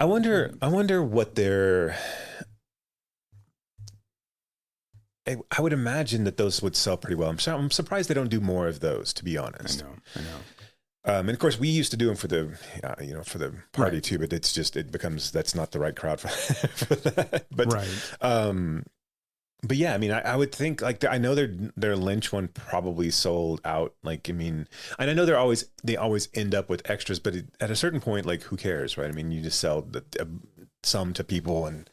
I wonder what their. I would imagine that those would sell pretty well. I'm surprised they don't do more of those, to be honest. I know. And of course, we used to do them for the, for the party Right. too. But it becomes that's not the right crowd for that. But Right. but yeah, I mean, I would think like I know their Lynch one probably sold out. Like, I mean, and I know they always end up with extras, but at a certain point, like, who cares, right? I mean, you just sell some to people, and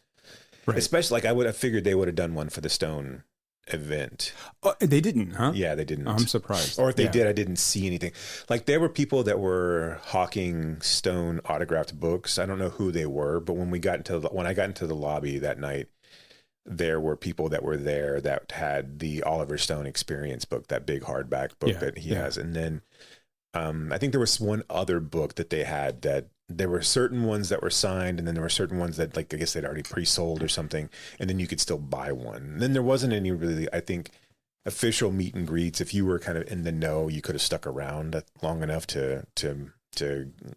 Right. especially like I would have figured they would have done one for the Stone event. Oh, they didn't, huh? Yeah, they didn't. I'm surprised. Or if they Yeah. did, I didn't see anything. Like there were people that were hawking Stone autographed books. I don't know who they were, but when I got into the lobby that night, there were people that were there that had the Oliver Stone Experience book, that big hardback book that he has. And then I think there was one other book that they had that there were certain ones that were signed, and then there were certain ones that, like, I guess they'd already pre-sold or something, and then you could still buy one. And then there wasn't any really, I think, official meet and greets. If you were kind of in the know, you could have stuck around long enough to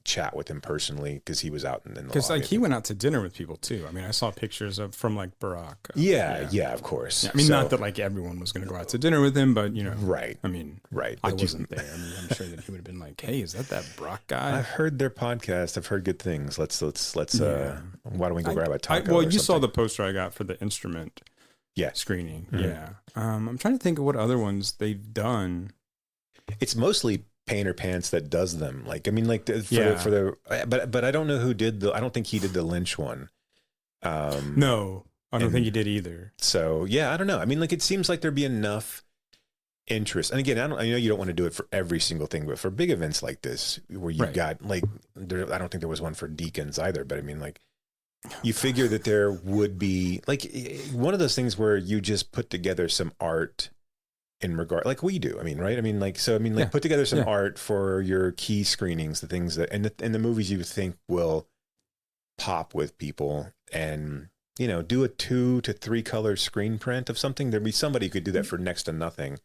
chat with him personally, because he was out in the lobby. Because like he went out to dinner with people too. I mean, I saw pictures from like Barack. Yeah, of course. Yeah, I mean, not that like everyone was going to go out to dinner with him, but right. I mean, right. I wasn't there. I mean, I'm sure that he would have been like, "Hey, is that Barack guy?" I've heard their podcast. I've heard good things. Let's. Why don't we go grab a taco? Well, you saw the poster I got for the Instrument. Screening. Mm-hmm. Yeah. I'm trying to think of what other ones they've done. It's mostly Painter Pants that does them. Like, I mean, like but I don't know who did I don't think he did the Lynch one. No, I don't think he did either. So yeah, I don't know. I mean, like, it seems like there'd be enough interest. And again, I know you don't want to do it for every single thing, but for big events like this, where you got like, I don't think there was one for Deacons either, but I mean, like, you figure that there would be like one of those things where you just put together some art in regard, like we do. I mean, right? I mean, like, so, I mean, like, put together some art for your key screenings, the things that, and the movies you think will pop with people, and, do a 2 to 3 color screen print of something. There'd be somebody who could do that for next to nothing,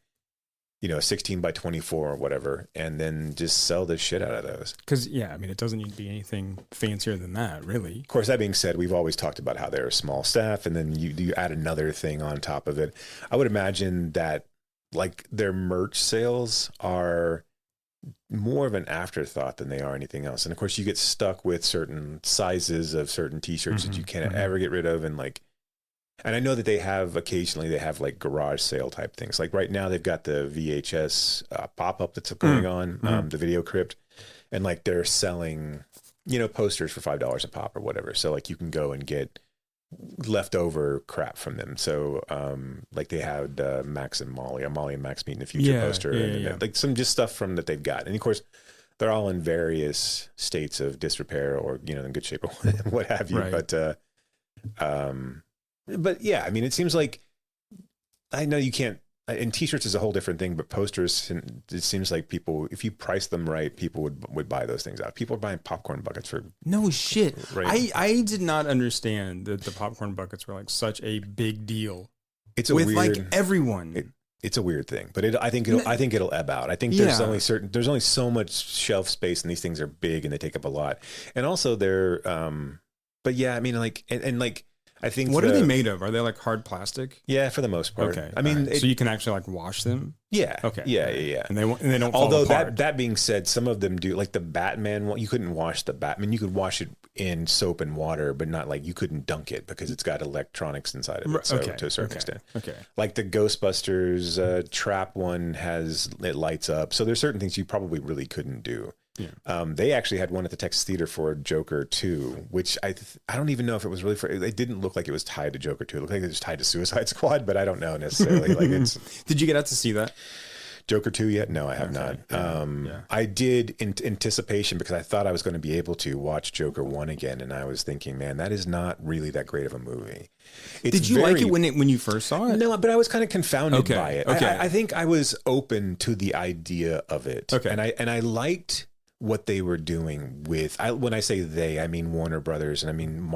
16 by 24 or whatever, and then just sell the shit out of those. Because, I mean, it doesn't need to be anything fancier than that, really. Of course, that being said, we've always talked about how they're a small staff, and then you add another thing on top of it. I would imagine that, like, their merch sales are more of an afterthought than they are anything else. And of course, you get stuck with certain sizes of certain t-shirts that you can't ever get rid of. And I know that occasionally they have like garage sale type things. Like right now they've got the VHS pop-up that's going on, the Video Crypt, and like they're selling, posters for $5 a pop or whatever. So like you can go and get leftover crap from them. So like they had Max and Molly and Max Meet in the Future poster, and like some just stuff from that they've got. And of course, they're all in various states of disrepair or in good shape or what have you. Right. But yeah, I mean, it seems like, I know you can't. And t-shirts is a whole different thing, but posters, it seems like people, if you price them right, people would buy those things out. People are buying popcorn buckets for no shit. Right? I did not understand that the popcorn buckets were like such a big deal. It's a with weird, like everyone. It's a weird thing, but I think it'll ebb out. I think there's only so much shelf space, and these things are big and they take up a lot. And also they're, but yeah, I mean, like, and like, I think what are they made of? Are they like hard plastic? Yeah, for the most part. Okay. I mean, so you can actually like wash them? Yeah. Okay. Yeah. And they don't fall Although apart. that being said, some of them do. Like the Batman one, you couldn't wash the Batman. You could wash it in soap and water, but not like you couldn't dunk it because it's got electronics inside of it. So to a certain extent. Okay. Like the Ghostbusters trap one it lights up. So there's certain things you probably really couldn't do. Yeah. They actually had one at the Texas Theater for Joker 2, which I don't even know if it was really for. It didn't look like it was tied to Joker 2. It looked like it was tied to Suicide Squad, but I don't know necessarily. Like it's. Did you get out to see that? Joker 2 yet? No, I have not. I did in anticipation, because I thought I was going to be able to watch Joker 1 again, and I was thinking, man, that is not really that great of a movie. Did you like it when you first saw it? No, but I was kind of confounded by it. Okay. I think I was open to the idea of it. Okay. And I liked what they were doing with, when I say they, I mean Warner Brothers, and I mean,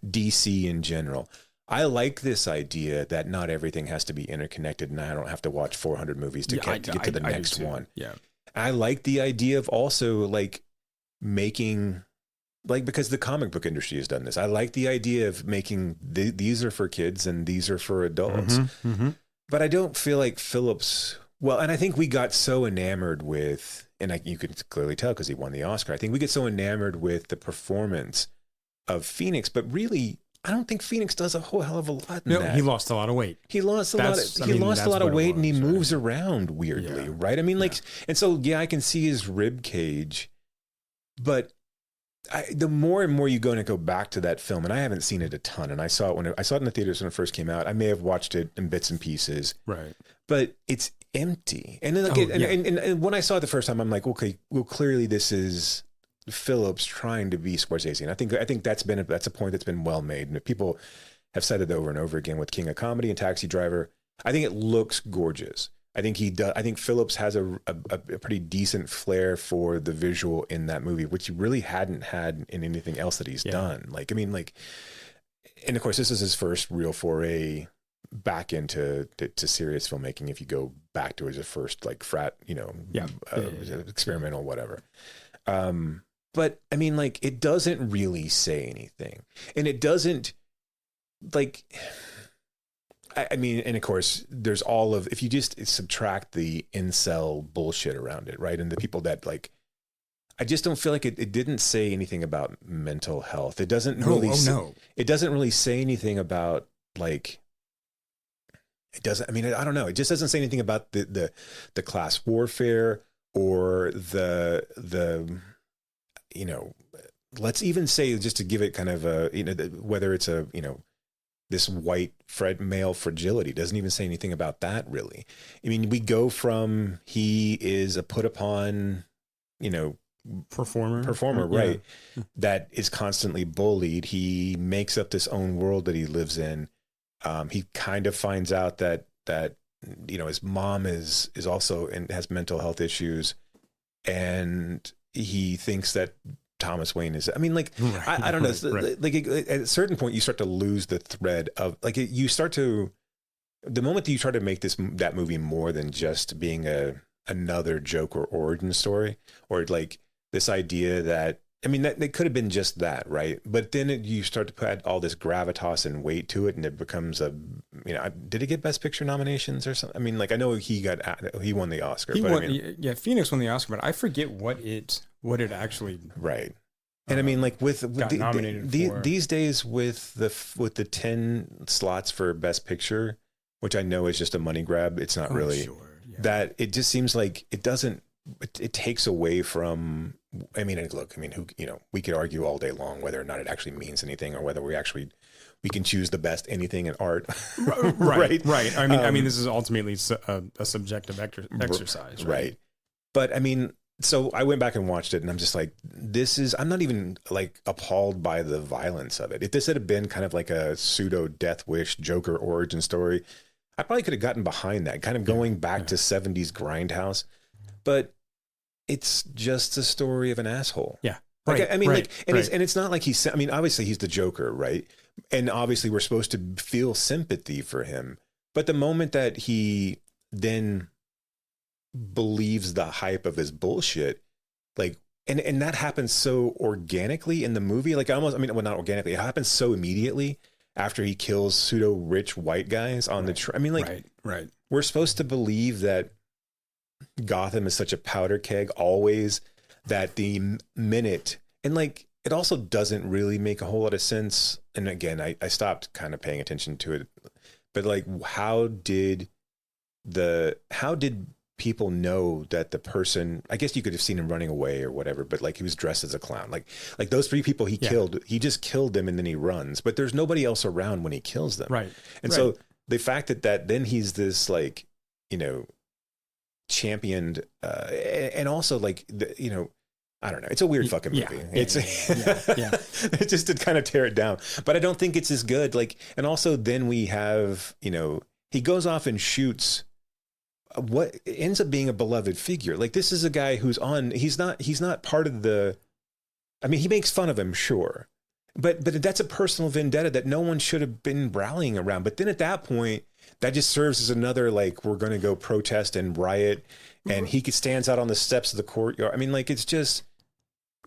DC in general. I like this idea that not everything has to be interconnected, and I don't have to watch 400 movies to get to the next one. Yeah. I like the idea of also like making like, because the comic book industry has done this. I like the idea of making these are for kids and these are for adults. But I don't feel like Phillips, well, and I think we got so enamored with, and you could clearly tell because he won the Oscar. I think we get so enamored with the performance of Phoenix, but really, I don't think Phoenix does a whole hell of a lot in that. He lost a lot of weight. He lost a lot of weight, and he moves around weirdly, right? I mean, like, and so, yeah, I can see his rib cage, but the more and more you go back to that film, and I haven't seen it a ton, and I saw it I saw it in the theaters when it first came out. I may have watched it in bits and pieces, right? But it's empty. And then, and when I saw it the first time, I'm like, okay, well, clearly this is Phillips trying to be Scorsese, and I think that's a point that's been well made, and people have said it over and over again with King of Comedy and Taxi Driver. I think it looks gorgeous. I think he does. I think Phillips has a pretty decent flair for the visual in that movie, which he really hadn't had in anything else that he's done. Like, I mean, like, and of course, this is his first real foray back into serious filmmaking. If you go back to his first like frat, experimental, whatever. But I mean, like, it doesn't really say anything, and it doesn't like. I mean, and of course, there's all of, if you just subtract the incel bullshit around it, right? And the people that like, I just don't feel like it didn't say anything about mental health. It doesn't it doesn't really say anything about like, it doesn't, I mean, I don't know. It just doesn't say anything about the class warfare or the, you know, let's even say, just to give it kind of a, you know, whether it's a, you know, this white male fragility, doesn't even say anything about that really. I mean, we go from, he is a put upon, you know, performer, right? That is constantly bullied. He makes up this own world that he lives in. He kind of finds out that, you know, his mom is also, and has mental health issues. And he thinks that Thomas Wayne is, I mean, like, right, I don't know. Right. Like at a certain point you start to lose the thread of like, you start to, the moment that you try to make that movie more than just being another joke or origin story, or like this idea that, I mean, that it could have been just that, right? But then you start to put all this gravitas and weight to it, and it becomes a, you know, did it get Best Picture nominations or something? I mean, like, I know he won the Oscar. Phoenix won the Oscar, but I forget what it actually, right. And I mean, like, with these days with the 10 slots for Best Picture, which I know is just a money grab. It's not really that. It just seems like it doesn't. It takes away from. I mean, look. I mean, who, you know, we could argue all day long whether or not it actually means anything, or whether we can choose the best anything in art. Right. I mean, this is ultimately a subjective exercise, right? But I mean. So I went back and watched it, and I'm just like, I'm not even like appalled by the violence of it. If this had been kind of like a pseudo Death Wish Joker origin story, I probably could have gotten behind that, kind of going back to 70s Grindhouse. But it's just a story of an asshole. Yeah. Like, right, I mean, right, like, and it's not like I mean, obviously he's the Joker, right? And obviously we're supposed to feel sympathy for him. But the moment that he then believes the hype of his bullshit, like, and that happens so organically in the movie, like almost, I mean, well, not organically, it happens so immediately after he kills pseudo rich white guys on the train. I mean, like, right. We're supposed to believe that Gotham is such a powder keg always, that the minute, and like, it also doesn't really make a whole lot of sense. And again, I stopped kind of paying attention to it, but like, how did people know that the person, I guess you could have seen him running away or whatever, but like, he was dressed as a clown. Like those 3 people he killed, he just killed them and then he runs, but there's nobody else around when he kills them. Right. And so the fact that then he's this, like, you know, championed, and also like, you know, I don't know. It's a weird fucking movie. It's it just to kind of tear it down, but I don't think it's as good. Like, and also then we have, you know, he goes off and shoots what ends up being a beloved figure. Like, this is a guy who's he's not part of the, I mean, he makes fun of him, sure. But that's a personal vendetta that no one should have been rallying around. But then at that point, that just serves as another, like, we're going to go protest and riot. And he stands out on the steps of the courtyard. I mean, like, it's just,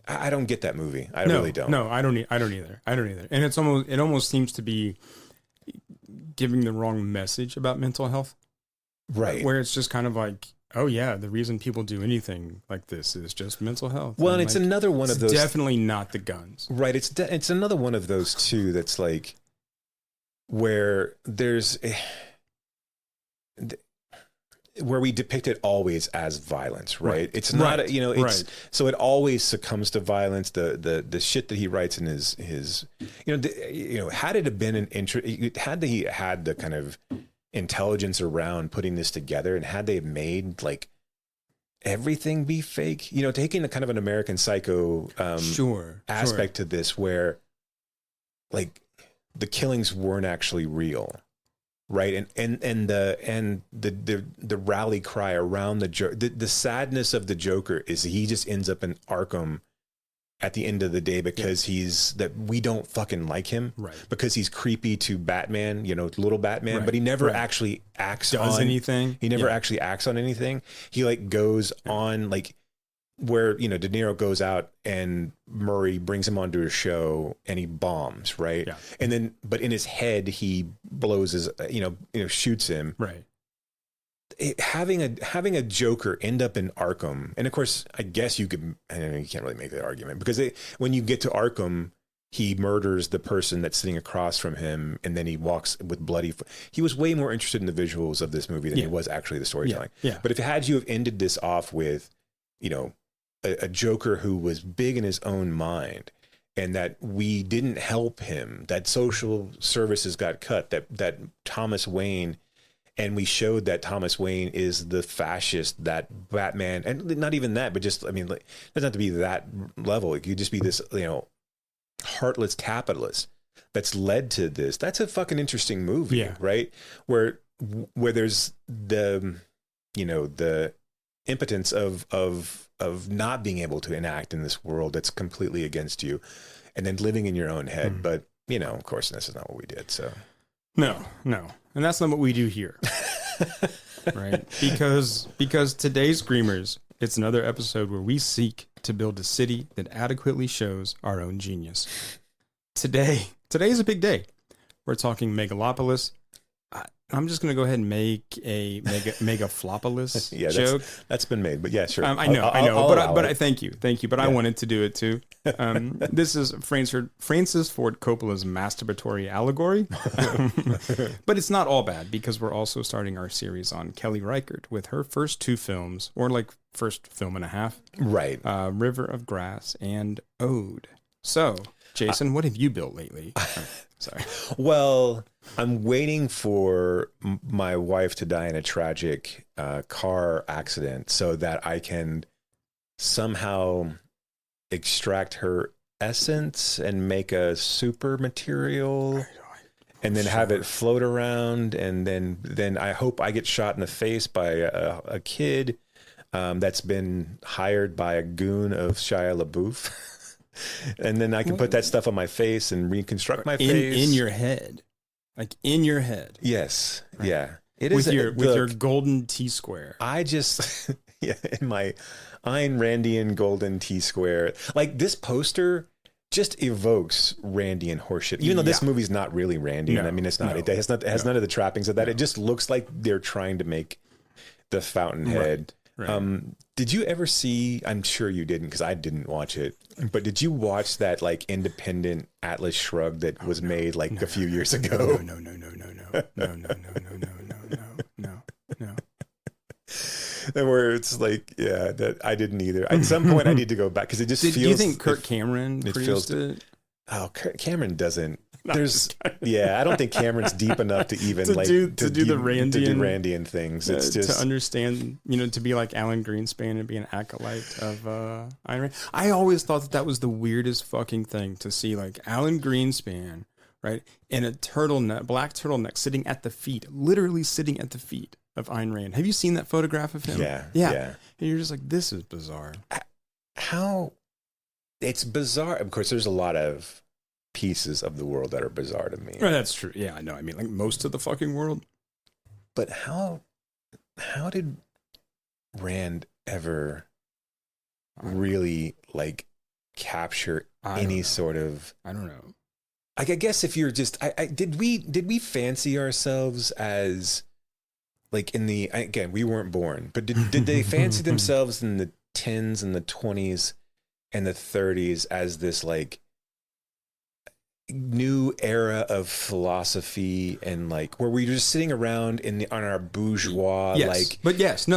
I don't get that movie. I really don't. No, I don't either. And it almost seems to be giving the wrong message about mental health. Right. Where it's just kind of like, oh yeah, the reason people do anything like this is just mental health. Well, and it's like, another one of those. Definitely not the guns. Right. It's another one of those too that's like where there's where we depict it always as violence, right? It's not, so it always succumbs to violence. The shit that he writes in his had it have been had he had the kind of intelligence around putting this together, and had they made like everything be fake, taking a kind of an American Psycho aspect to this, where like the killings weren't actually real. Right. And the rally cry around the sadness of the Joker is he just ends up in Arkham at the end of the day because we don't fucking like him, right? Because he's creepy to Batman, little Batman, right, but he never actually does anything. He never actually acts on anything. He like goes on like where, De Niro goes out and Murray brings him onto a show and he bombs, right? Yeah. And then, but in his head, he blows his, shoots him. Right. Having a Joker end up in Arkham, and of course, I guess you can't really make that argument because when you get to Arkham, he murders the person that's sitting across from him, and then he walks with bloody. He was way more interested in the visuals of this movie than he was actually the storytelling. Yeah. But if you have ended this off with, a Joker who was big in his own mind, and that we didn't help him, that social services got cut, that Thomas Wayne, and we showed that Thomas Wayne is the fascist that Batman, and not even that, but just, it doesn't have to be that level. It could just be this, heartless capitalist that's led to this. That's a fucking interesting movie, right? Where there's the impotence of not being able to enact in this world that's completely against you, and then living in your own head. But of course, this is not what we did. So no, and that's not what we do here, right? Because today's Screamers, it's another episode where we seek to build a city that adequately shows our own genius. Today is a big day. We're talking Megalopolis. I'm just going to go ahead and make a Megalopolis joke. That's been made, but yeah, sure. I know, but I thank you. But I wanted to do it too. This is Francis Ford Coppola's masturbatory allegory, but it's not all bad because we're also starting our series on Kelly Reichardt with her first two films, or like first film and a half, right? River of Grass and Ode. So, Jason, what have you built lately? Sorry. Well, I'm waiting for my wife to die in a tragic car accident so that I can somehow extract her essence and make a super material and then have it float around. And then I hope I get shot in the face by a kid that's been hired by a goon of Shia LaBeouf. And then I can put that stuff on my face and reconstruct my face. In your head. Like in your head. Yes. Right. Yeah. It is with your golden T-square. I just, in my Ayn Randian golden T-square. Like this poster just evokes Randian horseshit. Even though this movie's not really Randian. No, it's not. It has none of the trappings of that. It just looks like they're trying to make the Fountainhead. Right. Did you ever see, I'm sure you didn't because I didn't watch it, but did you watch that like independent Atlas Shrugged that was made like a few years ago? No. Where it's like, that I didn't either. At some point I need to go back because it just feels. Do you think Kirk Cameron produced it? Oh, Cameron doesn't. I don't think Cameron's deep enough to even to do the Randian things. It's just to understand, to be like Alan Greenspan and be an acolyte of Ayn Rand. I always thought that was the weirdest fucking thing to see, like Alan Greenspan, right, in a black turtleneck, literally sitting at the feet of Ayn Rand. Have you seen that photograph of him? Yeah. And you're just like, this is bizarre. How it's bizarre. Of course, there's a lot of pieces of the world that are bizarre to me. Right, that's true. Yeah, I know. I mean, like most of the fucking world. But how did Rand ever really like capture I any don't know. sort of. I don't know. Like, I guess if you're just, did we fancy ourselves as like in the, again, we weren't born, but did they fancy themselves in the 10s and the 20s and the 30s as this like new era of philosophy and like where we were just sitting around on our bourgeois, Yes. like, But yes,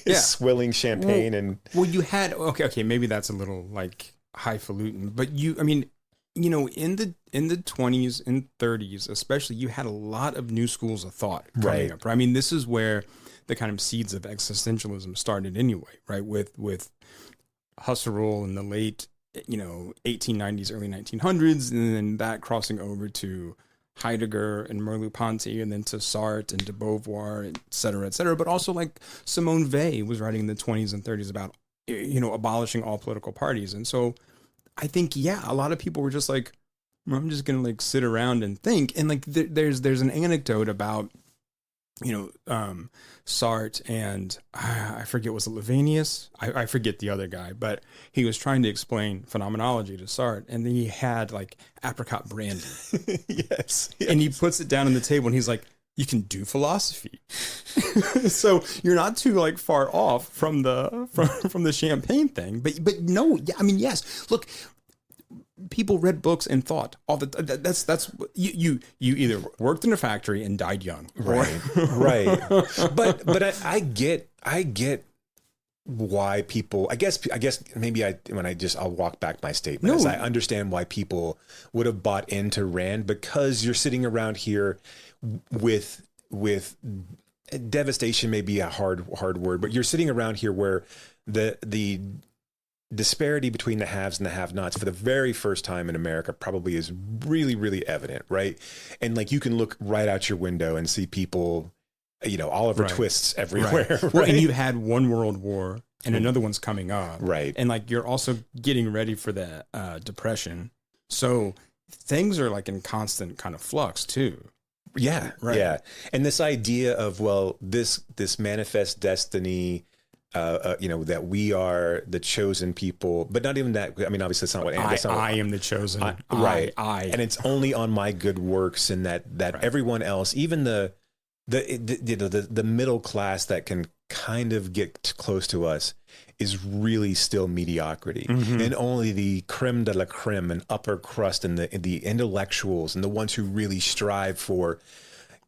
yeah. swilling champagne and You had, okay, maybe that's a little like highfalutin, but in the 20s and 30s, especially, you had a lot of new schools of thought coming up. Right? I mean, this is where the kind of seeds of existentialism started anyway, right? With Husserl in the late, 1890s, early 1900s, and then that crossing over to Heidegger and Merleau-Ponty, and then to Sartre and de Beauvoir, et cetera, but also like Simone Weil was writing in the 20s and 30s about, abolishing all political parties. And so I think, a lot of people were just like, I'm just going to like sit around and think. And like, there's an anecdote about, Sartre and I forget, was it Levanius? I forget the other guy, but he was trying to explain phenomenology to Sartre, and he had like apricot brandy. yes. And he puts it down on the table and he's like, you can do philosophy. So you're not too like far off from the champagne thing, but no, I mean, yes, look, people read books and thought all the that's you either worked in a factory and died young, right. But I get why people, I guess maybe I'll walk back my statement. I understand why people would have bought into Rand, because you're sitting around here with devastation, may be a hard word, but you're sitting around here where the disparity between the haves and the have-nots for the very first time in America probably is really, really evident, right? And like, you can look right out your window and see people, Oliver Twists everywhere. Right. Well, and you had one world war and another one's coming up. Right. And like, you're also getting ready for the Depression. So things are like in constant kind of flux too. Yeah. Right. Yeah. And this idea of, well, this manifest destiny, that we are the chosen people, but not even that. I mean, obviously that's not what I am the chosen. Right. I. And it's only on my good works, and that right. Everyone else, even the middle class that can kind of get close to us, is really still mediocrity. Mm-hmm. And only the creme de la creme and upper crust and the intellectuals and the ones who really strive for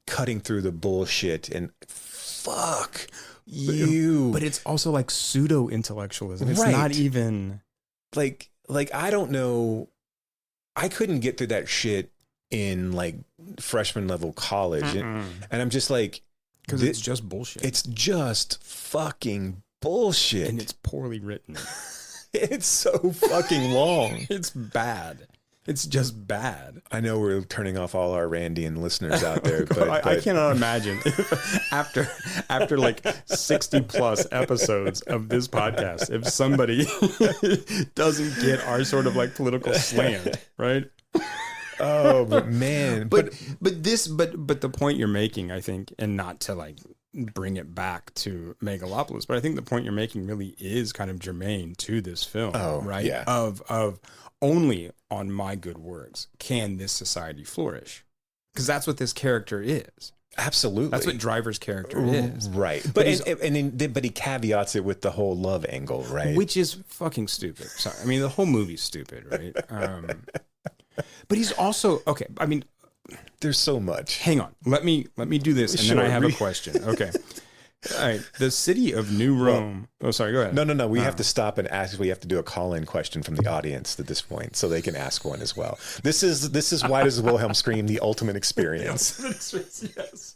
cutting through the bullshit and fuck you. But it's also like pseudo intellectualism. It's right. not even like I don't know. I couldn't get through that shit in like freshman level college. And I'm just like, because it's just bullshit. It's just fucking bullshit. And it's poorly written. It's so fucking long. It's bad. It's just bad. I know we're turning off all our Randian listeners out there, but I cannot imagine if after like 60 plus episodes of this podcast, if somebody doesn't get our sort of like political slant, right? Oh, but man, but the point you're making, I think, and not to like bring it back to Megalopolis, but I think the point you're making really is kind of germane to this film, right? Yeah. Of only on my good works can this society flourish, because that's what this character is. Absolutely, that's what Driver's character is, right? But he caveats it with the whole love angle, right? Which is fucking stupid. Sorry, I mean the whole movie's stupid, right? But he's also okay. I mean, there's so much. Hang on, let me do this, and then I have a question. Okay. All right. The city of New Rome. Well, sorry, go ahead. No. We have to stop and ask. We have to do a call-in question from the audience at this point, so they can ask one as well. This is Why Does Wilhelm Scream? The ultimate experience. Yes.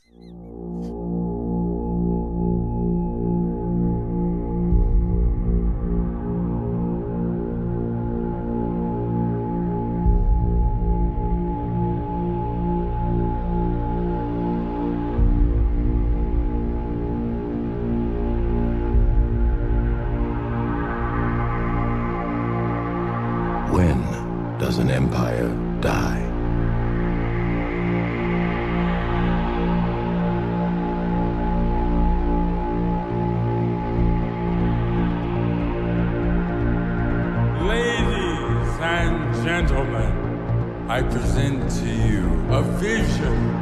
When does an empire die? Ladies I present to you a vision.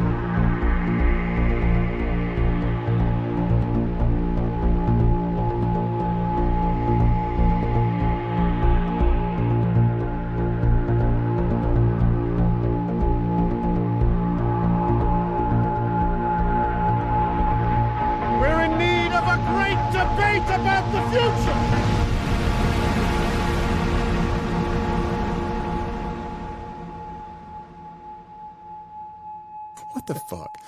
We're in need of a great debate about the future. What the fuck?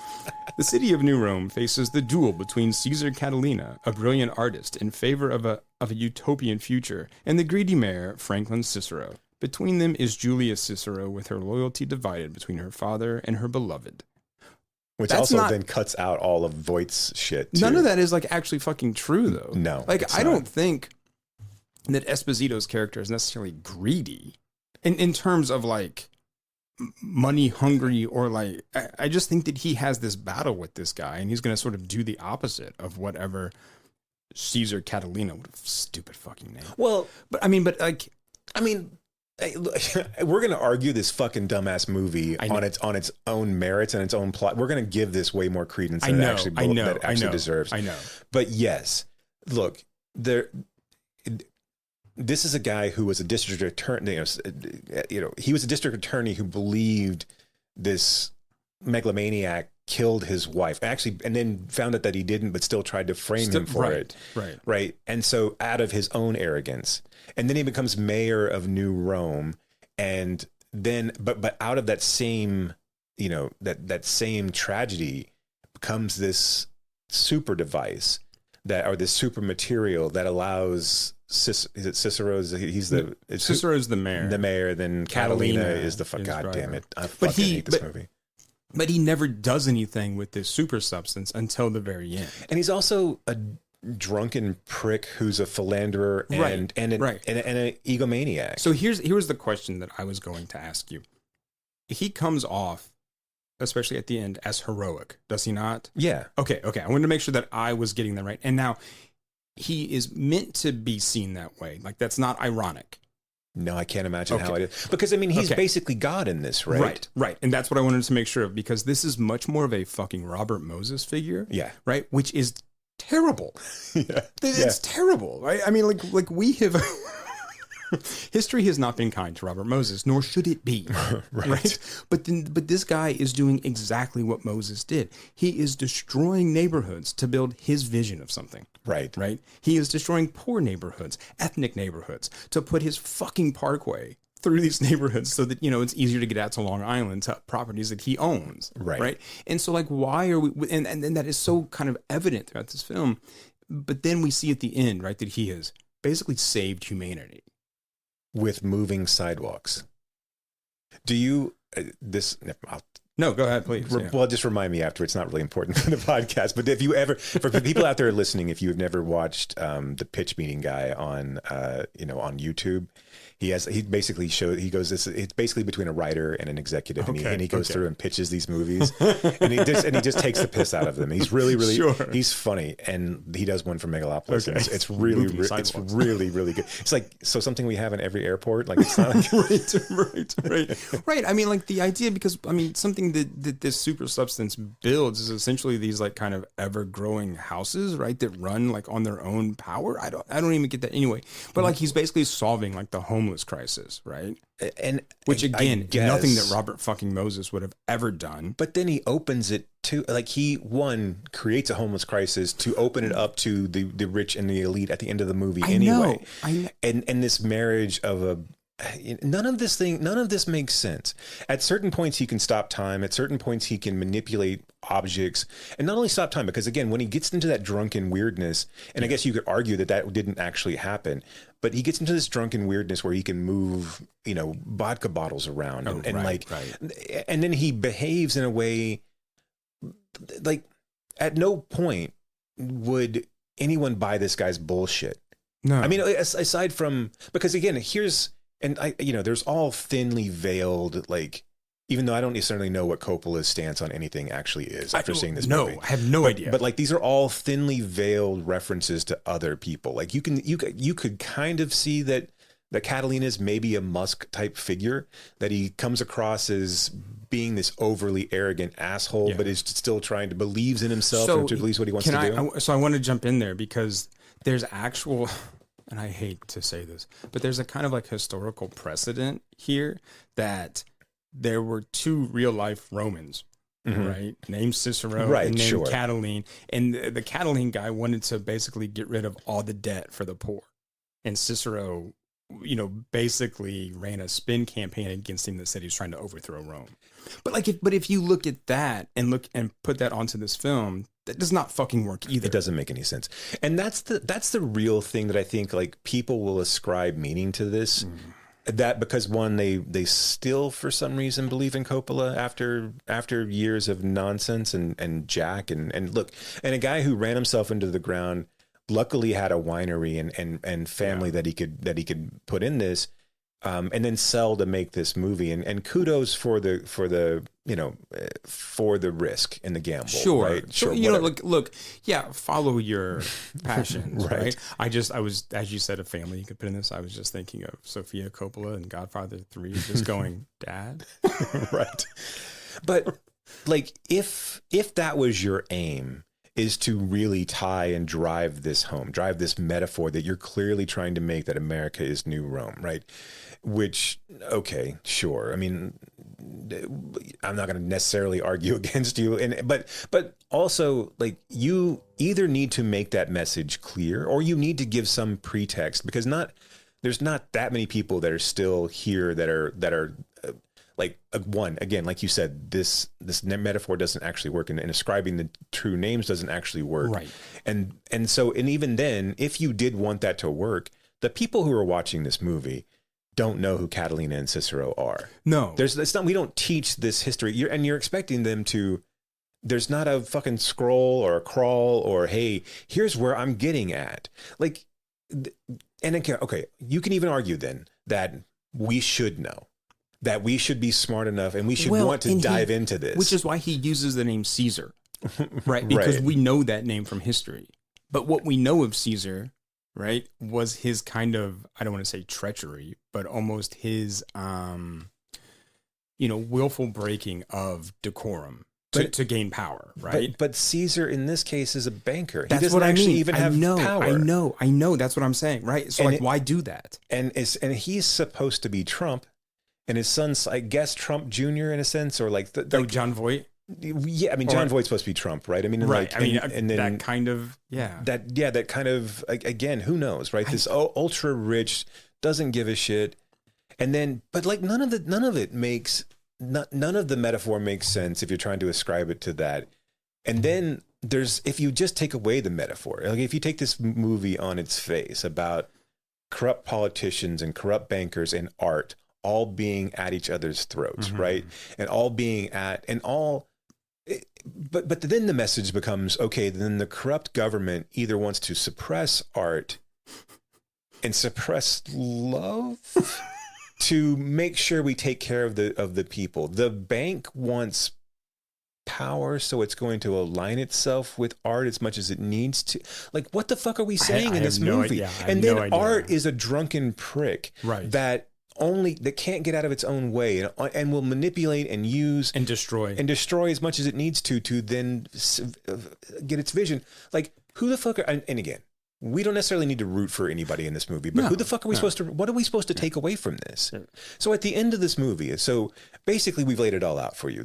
The city of New Rome faces the duel between Caesar Catalina, a brilliant artist in favor of a utopian future, and the greedy mayor, Franklin Cicero. Between them is Julia Cicero, with her loyalty divided between her father and her beloved. Which That's also then cuts out all of Voight's shit, too. None of that is like actually fucking true, though. No, like it's I not. don't think that Esposito's character is necessarily greedy in terms of like money hungry, or like I just think that he has this battle with this guy, and he's going to sort of do the opposite of whatever Caesar Catalina, what a stupid fucking name. Well, But I mean, hey, look, we're going to argue this fucking dumbass movie on its own merits and its own plot. We're going to give this way more credence than it actually deserves. I know. But yes, look, this is a guy who was a district attorney. He was a district attorney who believed this megalomaniac killed his wife, actually, and then found out that he didn't, but still tried to frame him for it. Right. And so, out of his own arrogance, and then he becomes mayor of New Rome, and then, but out of that same, that same tragedy comes this super device this super material that allows Cicero's the mayor. The mayor, then Catalina is the fuck. God damn it! I fucking hate this movie. But he never does anything with this super substance until the very end. And he's also a drunken prick who's a philanderer and an egomaniac. So here's the question that I was going to ask you. He comes off, especially at the end, as heroic, does he not? Yeah. Okay. I wanted to make sure that I was getting that right. And now, he is meant to be seen that way. Like, that's not ironic. No, I can't imagine how it is. Because, I mean, he's basically God in this, right? Right. And that's what I wanted to make sure of, because this is much more of a fucking Robert Moses figure. Yeah. Right? Which is terrible. Yeah. It's terrible, right? I mean, like we have... History has not been kind to Robert Moses, nor should it be. right? But this guy is doing exactly what Moses did. He is destroying neighborhoods to build his vision of something. Right. He is destroying poor neighborhoods, ethnic neighborhoods, to put his fucking parkway through these neighborhoods so that, it's easier to get out to Long Island, to properties that he owns. Right. And so, like, why are we, and that is so kind of evident throughout this film. But then we see at the end, right, that he has basically saved humanity. With moving sidewalks. Do you, No, go ahead, please. Well, just remind me after. It's not really important for the podcast. But if you ever, for people out there listening, if you have never watched the pitch meeting guy on YouTube, he basically it's basically between a writer and an executive, and he goes through and pitches these movies, and he just takes the piss out of them. He's really he's funny, and he does one for Megalopolis. And it's really really good. It's like something we have in every airport. Like, it's not like right. I mean, like, the idea, because I mean, something that this super substance builds is essentially these, like, kind of ever growing houses, right, that run, like, on their own power. I don't even get that anyway. But, like, he's basically solving, like, the homeless crisis, right? And which, again, nothing that Robert fucking Moses would have ever done. But then he opens it to, like, he creates a homeless crisis to open it up to the rich and the elite at the end of the movie. I know. And this marriage of none of this makes sense. At certain points he can stop time. At certain points he can manipulate objects, and not only stop time, because again, when he gets into that drunken weirdness, and I guess you could argue that didn't actually happen, but he gets into this drunken weirdness where he can move, vodka bottles around, and then he behaves in a way, like, at no point would anyone buy this guy's bullshit. No, I mean, aside from, because again, there's all thinly veiled, like, even though I don't necessarily know what Coppola's stance on anything actually is after seeing this movie. No, I have no idea. But like, these are all thinly veiled references to other people. Like, you could kind of see that that Catalina is maybe a Musk type figure, that he comes across as being this overly arrogant asshole, but is still believes in himself and believes what he wants to do. So I want to jump in there because there's actual, and I hate to say this, but there's a kind of like historical precedent here that there were 2 real life Romans, right? Named Cicero and named Catiline. And the Catiline guy wanted to basically get rid of all the debt for the poor. And Cicero, basically ran a spin campaign against him that said he was trying to overthrow Rome. But if you look at that and put that onto this film, that does not fucking work either. It doesn't make any sense. And that's the real thing that I think like people will ascribe meaning to this. That because one, they still for some reason believe in Coppola after years of nonsense and Jack and look, and a guy who ran himself into the ground, luckily had a winery and family that he could put in this, and then sell to make this movie. And kudos for the risk and the gamble. Sure. Right? Sure. Look, follow your passions, right? I was, as you said, a family you could put in this. I was just thinking of Sofia Coppola and Godfather 3, just going, Dad. Right. But like, if that was your aim, is to really tie and drive this home, drive this metaphor that you're clearly trying to make, that America is New Rome, right? Which, okay, sure. I mean, I'm not going to necessarily argue against you, but also like you either need to make that message clear or you need to give some pretext, because there's not that many people that are still here that are like one, again, like you said, this metaphor doesn't actually work, and ascribing the true names doesn't actually work. Right. And even then, if you did want that to work, the people who are watching this movie don't know who Catalina and Cicero are. No. We don't teach this history. You're expecting them to, there's not a fucking scroll or a crawl or, hey, here's where I'm getting at. Like, and okay, you can even argue then that we should know, that we should be smart enough and we should want to dive into this. Which is why he uses the name Caesar, right? Because we know that name from history. But what we know of Caesar, right, was his kind of, I don't want to say treachery, but almost his, willful breaking of decorum to gain power, right? But Caesar in this case is a banker. That's he doesn't what I mean. Even have power. I know. That's what I'm saying, right? So why do that? And he's supposed to be Trump. And his son's, I guess, Trump Jr. in a sense, or like John Voight. Yeah, I mean, John Voight's supposed to be Trump, right? I mean, right. Like, and then that kind of, that kind of, again, who knows, right? This ultra rich doesn't give a shit, and then, but like none of the metaphor makes sense if you're trying to ascribe it to that, and then if you just take away the metaphor, like if you take this movie on its face about corrupt politicians and corrupt bankers and art all being at each other's throats, right? And all being at, and all, but then the message becomes, okay, then the corrupt government either wants to suppress art and suppress love to make sure we take care of the people. The bank wants power, so it's going to align itself with art as much as it needs to. Like, what the fuck are we saying in this movie? And then art is a drunken prick, right? That can't get out of its own way and will manipulate and use and destroy as much as it needs to then get its vision. Like, who the fuck and again, we don't necessarily need to root for anybody in this movie, but who the fuck are we supposed to, what are we supposed to take away from this? So at the end of this movie, so basically we've laid it all out for you.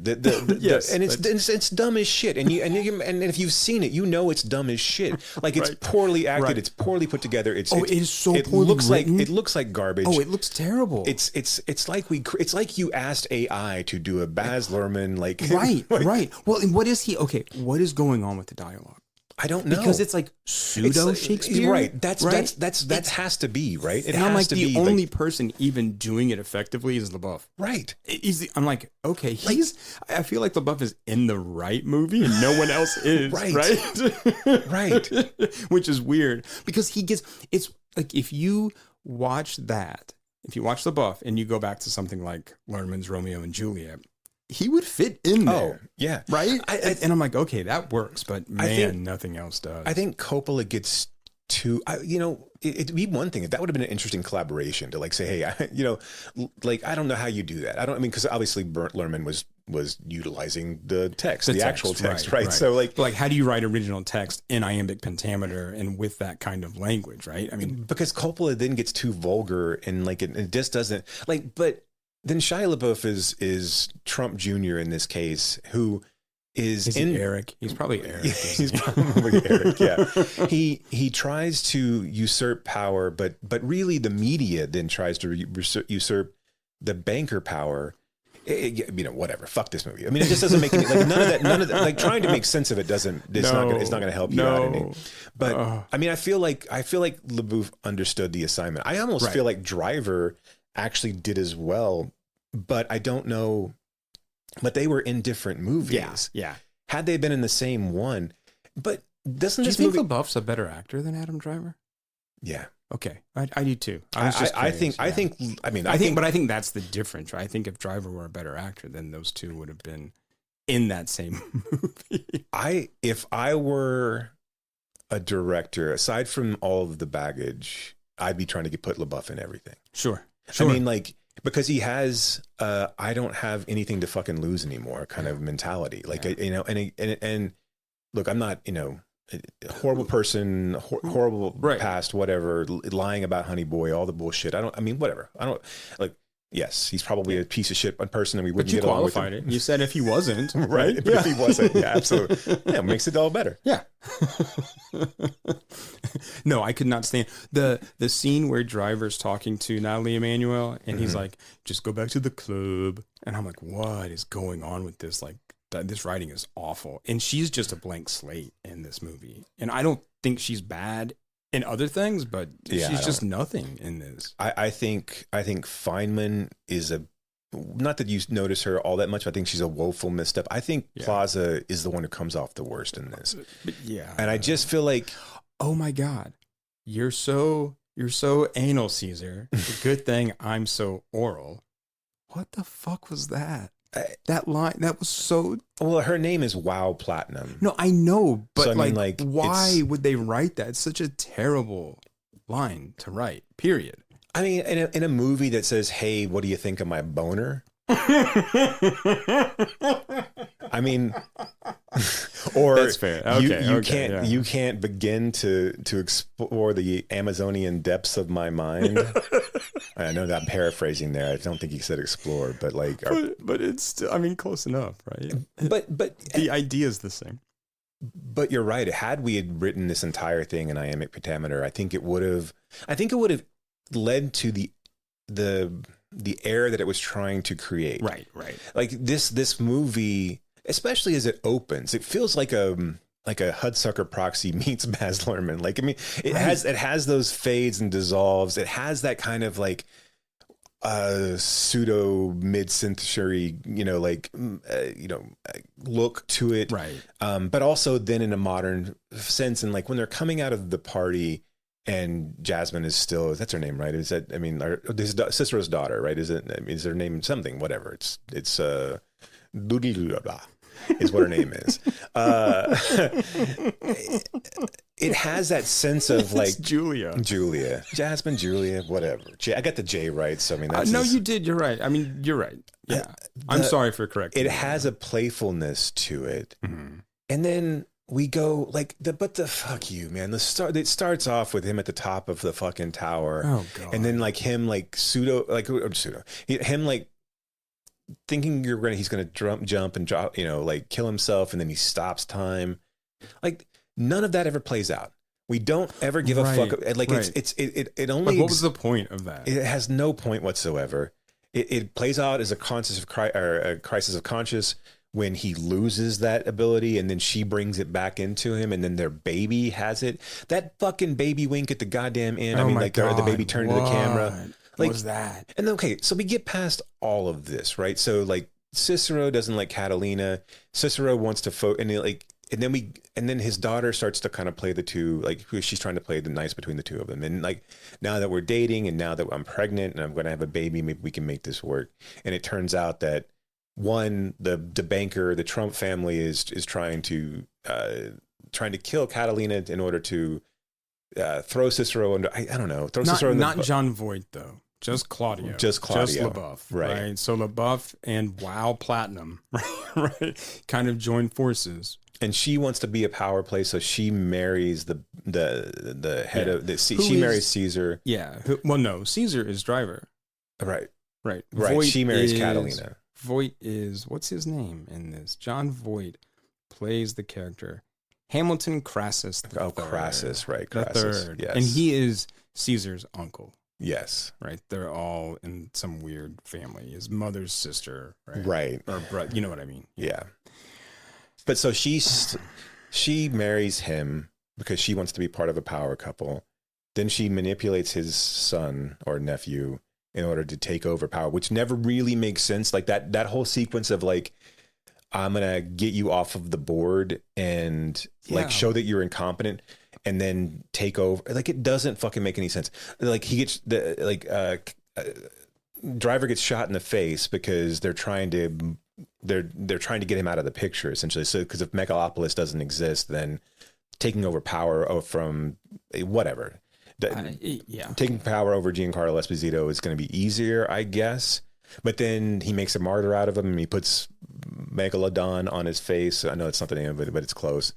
Yes, and it's dumb as shit. And if you've seen it, you know it's dumb as shit. Like, it's poorly acted, it's poorly put together. It is so poorly written. It looks like garbage. Oh, it looks terrible. It's like you asked AI to do a Baz Luhrmann, like right. Well, and what is going on with the dialogue? I don't know, because it's like pseudo Shakespeare, right? That has to be right. And I'm like, the only person even doing it effectively is LaBeouf, right? I'm like, okay, I feel like LaBeouf is in the right movie and no one else is, right? Which is weird, because it's like, if you watch LaBeouf and you go back to something like Luhrmann's Romeo and Juliet, he would fit in there. Oh, yeah. Right? And I'm like, okay, that works, but man, nothing else does. I think Coppola gets two, it'd be one thing if that would have been an interesting collaboration to like say, hey, I don't know how you do that. Because obviously Burt Lerman was utilizing the text, the actual text, right? So like how do you write original text in iambic pentameter and with that kind of language, right? I mean, because Coppola then gets too vulgar and like it just doesn't like. But then Shia LaBeouf is Trump Jr. in this case, who is he Eric. He's probably Eric. He's probably Eric. Yeah, he tries to usurp power, but really the media then tries to usurp the banker power. Whatever. Fuck this movie. I mean, it just doesn't make any like none of that. Like trying to make sense of it doesn't. It's not going to help you out any. But I mean, I feel like LaBeouf understood the assignment. I almost feel like Driver actually did as well, but I don't know. But they were in different movies. Yeah. Had they been in the same one, but doesn't do this you movie? think LaBeouf's a better actor than Adam Driver? Yeah. Okay, I do too. I think that's the difference. Right? I think if Driver were a better actor, then those two would have been in that same movie. If I were a director, aside from all of the baggage, I'd be trying to put LaBeouf in everything. Sure. I mean, like, because he has, I don't have anything to fucking lose anymore kind of mentality. Like, and look, I'm not, a horrible person, horrible past, whatever, lying about Honey Boy, all the bullshit. Whatever. I don't like. Yes, he's probably a piece of shit person, and we wouldn't get along with him. But you qualified it. You said if he wasn't, right? But if he wasn't, yeah, absolutely. Yeah, it makes it all better. Yeah. No, I could not stand the scene where Driver's talking to Natalie Emmanuel, and he's like, "Just go back to the club," and I'm like, "What is going on with this? Like, this writing is awful." And she's just a blank slate in this movie, and I don't think she's bad in other things, but she's just nothing in this. I think Feynman is not that you notice her all that much. I think she's a woeful misstep. I think Plaza is the one who comes off the worst in this. But yeah. And I just feel like, oh my God, you're so anal, Caesar. Good thing I'm so oral. What the fuck was that? That line, that was so... Well, her name is Wow Platinum. No, I know, but so, why would they write that? It's such a terrible line to write, period. I mean, in a movie that says, "Hey, what do you think of my boner?" I mean, or that's fair. Okay, you can't begin to explore the Amazonian depths of my mind. I know that I'm paraphrasing there. I don't think he said explore, but like, but it's still, I mean, close enough, right? But the idea is the same. But you're right. Had we had written this entire thing in iambic pentameter, I think it would have led to the air that it was trying to create. Right. Like this movie, especially as it opens, it feels like a Hudsucker Proxy meets Baz Luhrmann. Like, I mean, it has those fades and dissolves. It has that kind of like pseudo mid-century, look to it. Right. But also then in a modern sense, and like when they're coming out of the party. And Jasmine is still, that's her name, right? Is that, I mean, Cicero's daughter, right? Is it, I mean, is her name something, whatever. It's is what her name is. It has that sense of like Julia, Jasmine, Julia, whatever. I got the J right. So, I mean, that's you did. You're right. I mean, you're right. Yeah. I'm sorry for correcting. It has a playfulness to it. Mm-hmm. And then we go like but the fuck you, man. It starts off with him at the top of the fucking tower. Oh God. And then like him like him like thinking he's gonna jump and drop, like kill himself, and then he stops time. Like none of that ever plays out. We don't ever give a fuck. Like it only. Like, what was the point of that? It has no point whatsoever. It plays out as a crisis of conscience. When he loses that ability and then she brings it back into him and then their baby has it. That fucking baby wink at the goddamn end. The baby turned to the camera. Like, what was that? And okay, so we get past all of this, right? So like Cicero doesn't like Catalina. Cicero wants to and then his daughter starts to kind of play the two, like she's trying to play the nice between the two of them. And like, now that we're dating and now that I'm pregnant and I'm going to have a baby, maybe we can make this work. And it turns out that the banker, the Trump family is trying to kill Catalina in order to throw Cicero under. I don't know. Throw Not, Cicero in not John Voight though. Just Claudio. Just Claudio. LaBeouf. Right. So LaBeouf and Wow Platinum, right, kind of join forces. And she wants to be a power play, so she marries the head of the. She marries Caesar. Yeah. Well, no, Caesar is Driver. Right. Right. Right. She marries Catalina. Voight is, what's his name in this? John Voight plays the character Hamilton Crassus the Third. Crassus, right? The Crassus, Third. yes. And he is Caesar's uncle. Yes. Right. They're all in some weird family. His mother's sister. Right. Or brother. You know what I mean? Yeah. But so she marries him because she wants to be part of a power couple. Then she manipulates his son or nephew in order to take over power, which never really makes sense. Like that whole sequence of like, I'm going to get you off of the board and like show that you're incompetent and then take over. Like it doesn't fucking make any sense. Like he gets Driver gets shot in the face because they're trying to get him out of the picture essentially. So because if Megalopolis doesn't exist, then taking over power from whatever. Taking power over Giancarlo Esposito is going to be easier, I guess. But then he makes a martyr out of him and he puts Megalodon on his face. I know it's not the name of it, but it's close.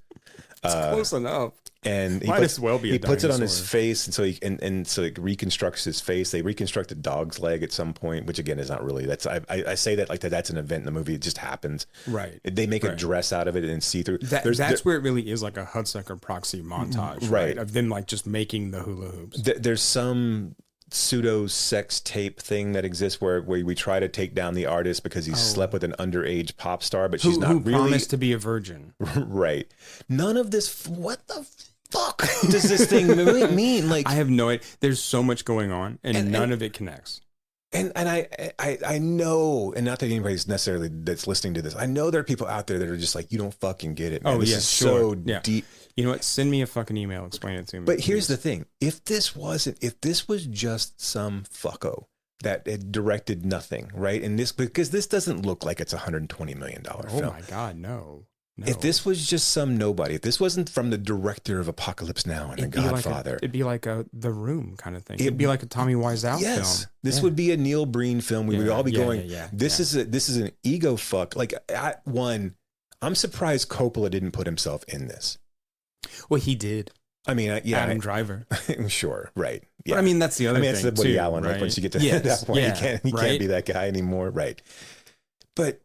It's close enough. And Might as well be a he puts it on his dinosaur. face, and so it reconstructs his face. They reconstruct a dog's leg at some point, which again is not really. That's I say that like that's an event in the movie. It just happens. Right. They make a dress out of it and see through. That's where it really is like a Hudsucker Proxy montage, right? Of them like just making the hula hoops. There's some pseudo sex tape thing that exists where we try to take down the artist because he slept with an underage pop star, but she's not who really promised to be a virgin. Right. None of this. What the fuck does this thing mean? Like I have no idea. There's so much going on, and none of it connects. And I know, and not that anybody's necessarily that's listening to this, I know there are people out there that are just like, you don't fucking get it, man. This is so deep. You know what? Send me a fucking email. Explain it to me. But here's the thing. If this was just some fucko that had directed nothing, right? And because this doesn't look like it's $120 million film. Oh my God, no. If this was just some nobody, if this wasn't from the director of Apocalypse Now and The Godfather. It'd be like The Room kind of thing. It'd be like a Tommy Wiseau film. This would be a Neil Breen film. We would all be going, this is an ego fuck. Like, I'm surprised Coppola didn't put himself in this. Well, he did. I mean, Adam Driver. Sure, right. Yeah. But I mean, that's the other thing. That's the Woody too, Allen, right? Once you get to that point, you can't be that guy anymore, right? But,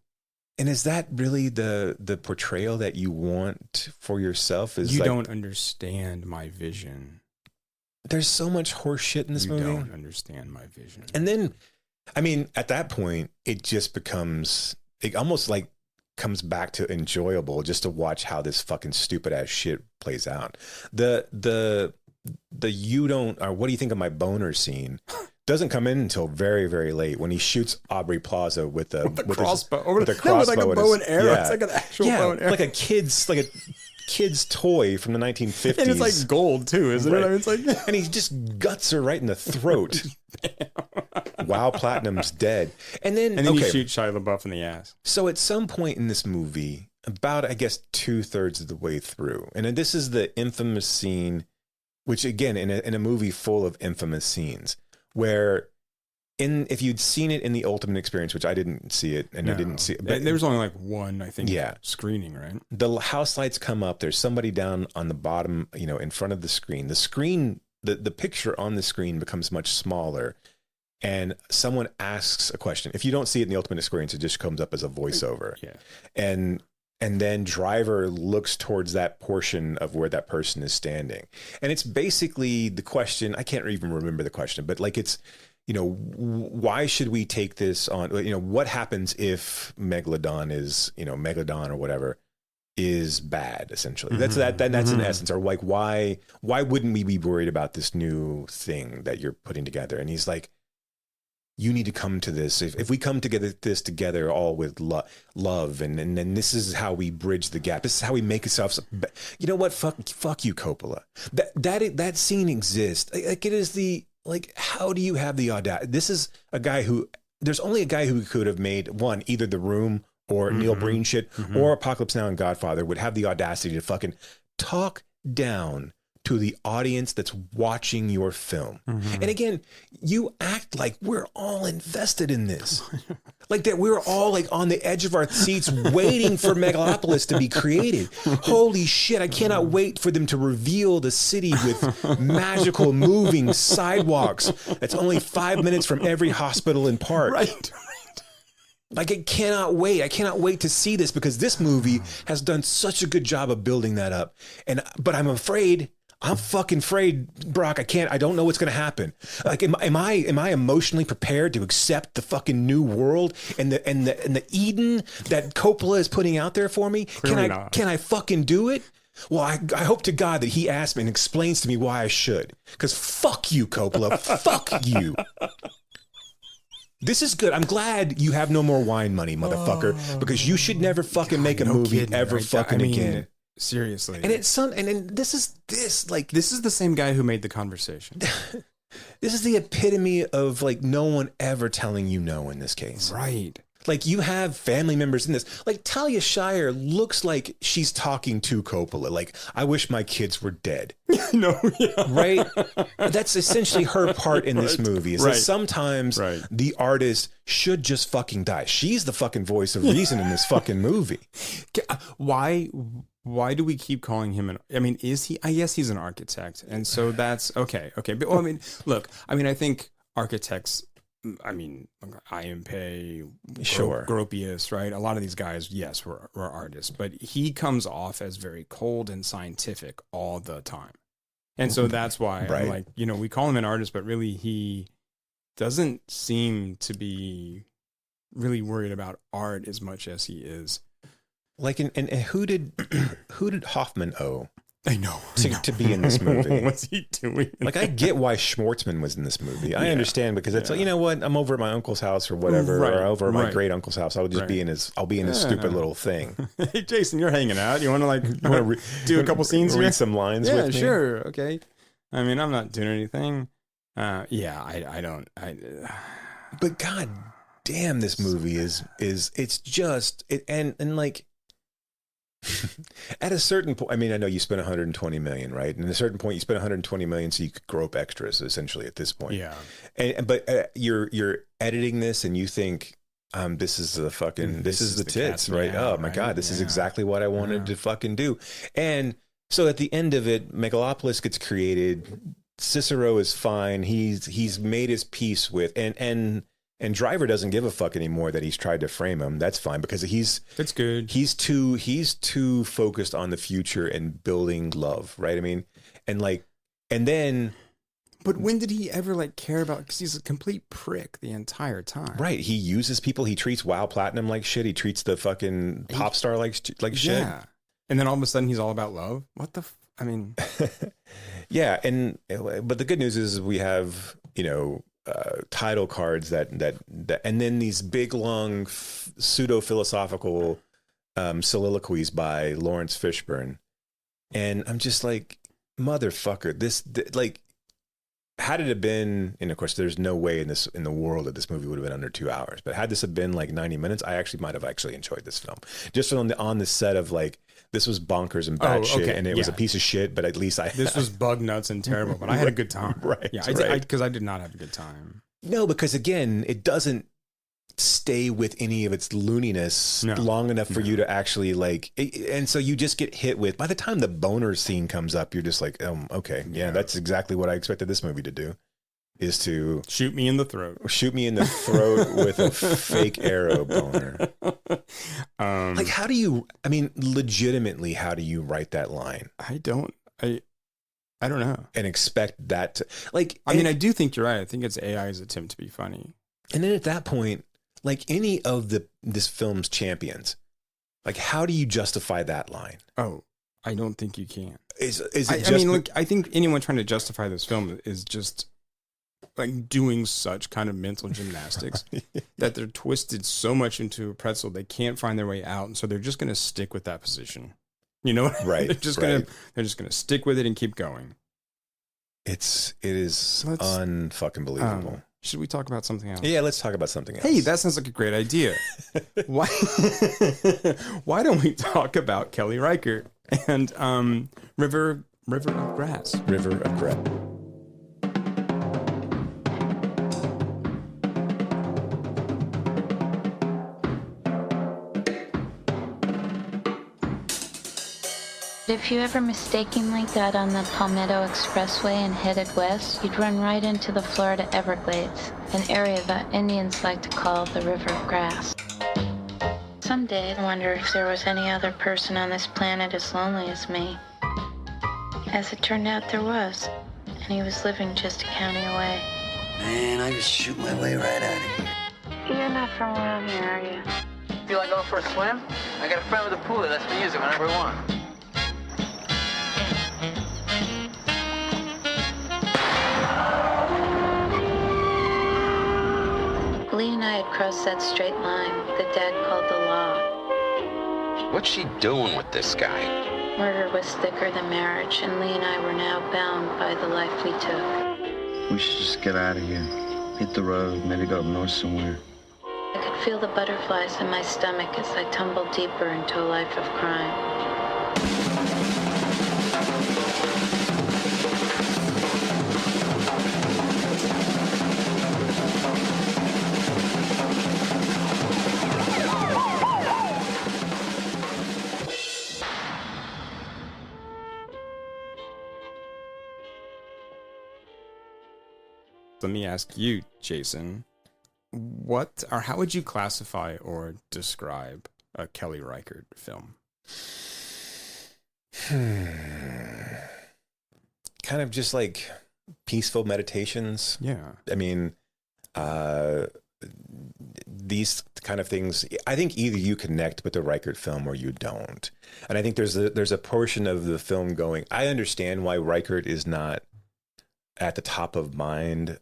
and is that really the portrayal that you want for yourself? Is you don't understand my vision. There's so much horse shit in this movie. You don't understand my vision. And then, I mean, at that point, it just becomes, it almost like comes back to enjoyable just to watch how this fucking stupid ass shit plays out. The you don't, or what do you think of my boner scene doesn't come in until very, very late when he shoots Aubrey Plaza with a crossbow. With a crossbow. Like a bow and arrow. Yeah. It's like an actual bow and arrow. Like a kid's toy from the 1950s. And it's like gold too, isn't it? I mean, it's like, and he just guts her right in the throat. Wow, Platinum's dead. And then you shoot Shia LaBeouf in the ass. So at some point in this movie, about, I guess, 2/3 of the way through, and then this is the infamous scene, which again, in a movie full of infamous scenes, where if you'd seen it in the Ultimate Experience, which I didn't see it, and I didn't see it, but there was only like one, I think, screening, right? The house lights come up. There's somebody down on the bottom, in front of the screen. The screen, the picture on the screen becomes much smaller, and someone asks a question. If you don't see it in the Ultimate Experience, it just comes up as a voiceover. Yeah, and then Driver looks towards that portion of where that person is standing, and it's basically the question. I can't even remember the question, but like it's. Why should we take this on? What happens if Megalodon is, Megalodon or whatever is bad, essentially. That's in essence. Or like, why wouldn't we be worried about this new thing that you're putting together? And he's like, you need to come to this. If we come together all with love, and then this is how we bridge the gap. This is how we make ourselves. You know what? Fuck you, Coppola. That scene exists. Like it is the. Like, how do you have the audacity? This is a guy there's only a guy who could have made either The Room or Neil Breen shit or Apocalypse Now and Godfather would have the audacity to fucking talk down to the audience that's watching your film. And again, you act like we're all invested in this. Like that we're all like on the edge of our seats waiting for Megalopolis to be created. Holy shit, I cannot wait for them to reveal the city with magical moving sidewalks. That's only 5 minutes from every hospital and park. Right. Like I cannot wait. I cannot wait to see this because this movie has done such a good job of building that up. But I'm afraid, I'm fucking afraid, Brock. I don't know what's going to happen. Like, am I emotionally prepared to accept the fucking new world and the Eden that Coppola is putting out there for me? Can I fucking do it? Well, I hope to God that he asks me and explains to me why I should. Because fuck you, Coppola. Fuck you. This is good. I'm glad you have no more wine money, motherfucker, because you should never fucking make a movie ever fucking again. Seriously. And it's this is the same guy who made The Conversation. This is the epitome of like no one ever telling you no in this case. Right. Like you have family members in this. Like Talia Shire looks like she's talking to Coppola. Like, I wish my kids were dead. No, yeah. Right? That's essentially her part in this movie. Is that sometimes the artist should just fucking die. She's the fucking voice of reason in this fucking movie. Why do we keep calling him is he? I guess he's an architect. And so that's okay. But well, look, I think architects, IMP, sure, Gropius, right? A lot of these guys, yes, were artists, but he comes off as very cold and scientific all the time. And so that's why I'm like, we call him an artist, but really he doesn't seem to be really worried about art as much as he is. Like, and who did Hoffman owe? I know. To be in this movie. What's he doing? Like, I get why Schwartzman was in this movie. I understand because it's like, you know what? I'm over at my uncle's house or whatever, or over at my great uncle's house. I'll just be in his stupid little thing. Hey, Jason, you're hanging out. You want to do a couple scenes here? Read some lines with me? Yeah, sure. Okay. I'm not doing anything. I don't. But God damn, this movie it's just, and like, at a certain point, I know you spent 120 million, right? And at a certain point, you spent 120 million so you could grow up extras, essentially, at this point. Yeah. But you're editing this, and you think, this is the fucking, this is the tits, right? Oh my God, this is exactly what I wanted to fucking do. And so at the end of it, Megalopolis gets created. Cicero is fine. He's made his peace with, and Driver doesn't give a fuck anymore that he's tried to frame him. That's fine because that's good. He's too focused on the future and building love, right? And then. But when did he ever care about? Because he's a complete prick the entire time. Right. He uses people. He treats WoW Platinum like shit. He treats the fucking pop star like shit. Yeah. And then all of a sudden he's all about love. What the? Yeah. But the good news is we have title cards that and then these big long pseudo philosophical soliloquies by Lawrence Fishburne, and I'm just like, motherfucker, this had it have been, and of course there's no way in the world that this movie would have been under 2 hours, but had this have been 90 minutes, I actually might have enjoyed this film just on the set of this was bonkers and bad shit, and it was a piece of shit, but at least this was bug nuts and terrible, but I had a good time. Right. Yeah. Because I did not have a good time. No, because again, it doesn't stay with any of its looniness long enough for you to actually and so you just get hit with, by the time the boner scene comes up, you're just like, okay. Yeah. That's exactly what I expected this movie to do, is to shoot me in the throat with a fake arrow boner. How do you, legitimately, how do you write that line? I don't know. And expect that to I do think you're right. I think it's AI's attempt to be funny. And then at that point, any of this film's champions, how do you justify that line? Oh, I don't think you can. Is it I think anyone trying to justify this film is just doing such kind of mental gymnastics that they're twisted so much into a pretzel they can't find their way out, and so they're just going to stick with that position. You know, right? They're just gonna stick with it and keep going. It is unfucking believable. Should we talk about something else? Yeah, let's talk about something else. Hey, that sounds like a great idea. Why don't we talk about Kelly Reichardt and River River of Grass. River of Grass. If you ever mistakenly got on the Palmetto Expressway and headed west, you'd run right into the Florida Everglades, an area that Indians like to call the River of Grass. Someday, I wonder if there was any other person on this planet as lonely as me. As it turned out, there was, and he was living just a county away. Man, I just shoot my way right out of here. You're not from around here, are you? Feel like going for a swim? I got a friend with a pool that lets me use it whenever I want. Lee and I had crossed that straight line that Dad called the law. What's she doing with this guy? Murder was thicker than marriage, and Lee and I were now bound by the life we took. We should just get out of here. Hit the road, maybe go up north somewhere. I could feel the butterflies in my stomach as I tumbled deeper into a life of crime. Let me ask you, Jason, what or how would you classify or describe a Kelly Reichardt film? Kind of just like peaceful meditations. Yeah. I mean, these kind of things, I think either you connect with the Reichardt film or you don't. And I think there's a portion of the film going, I understand why Reichardt is not at the top of mind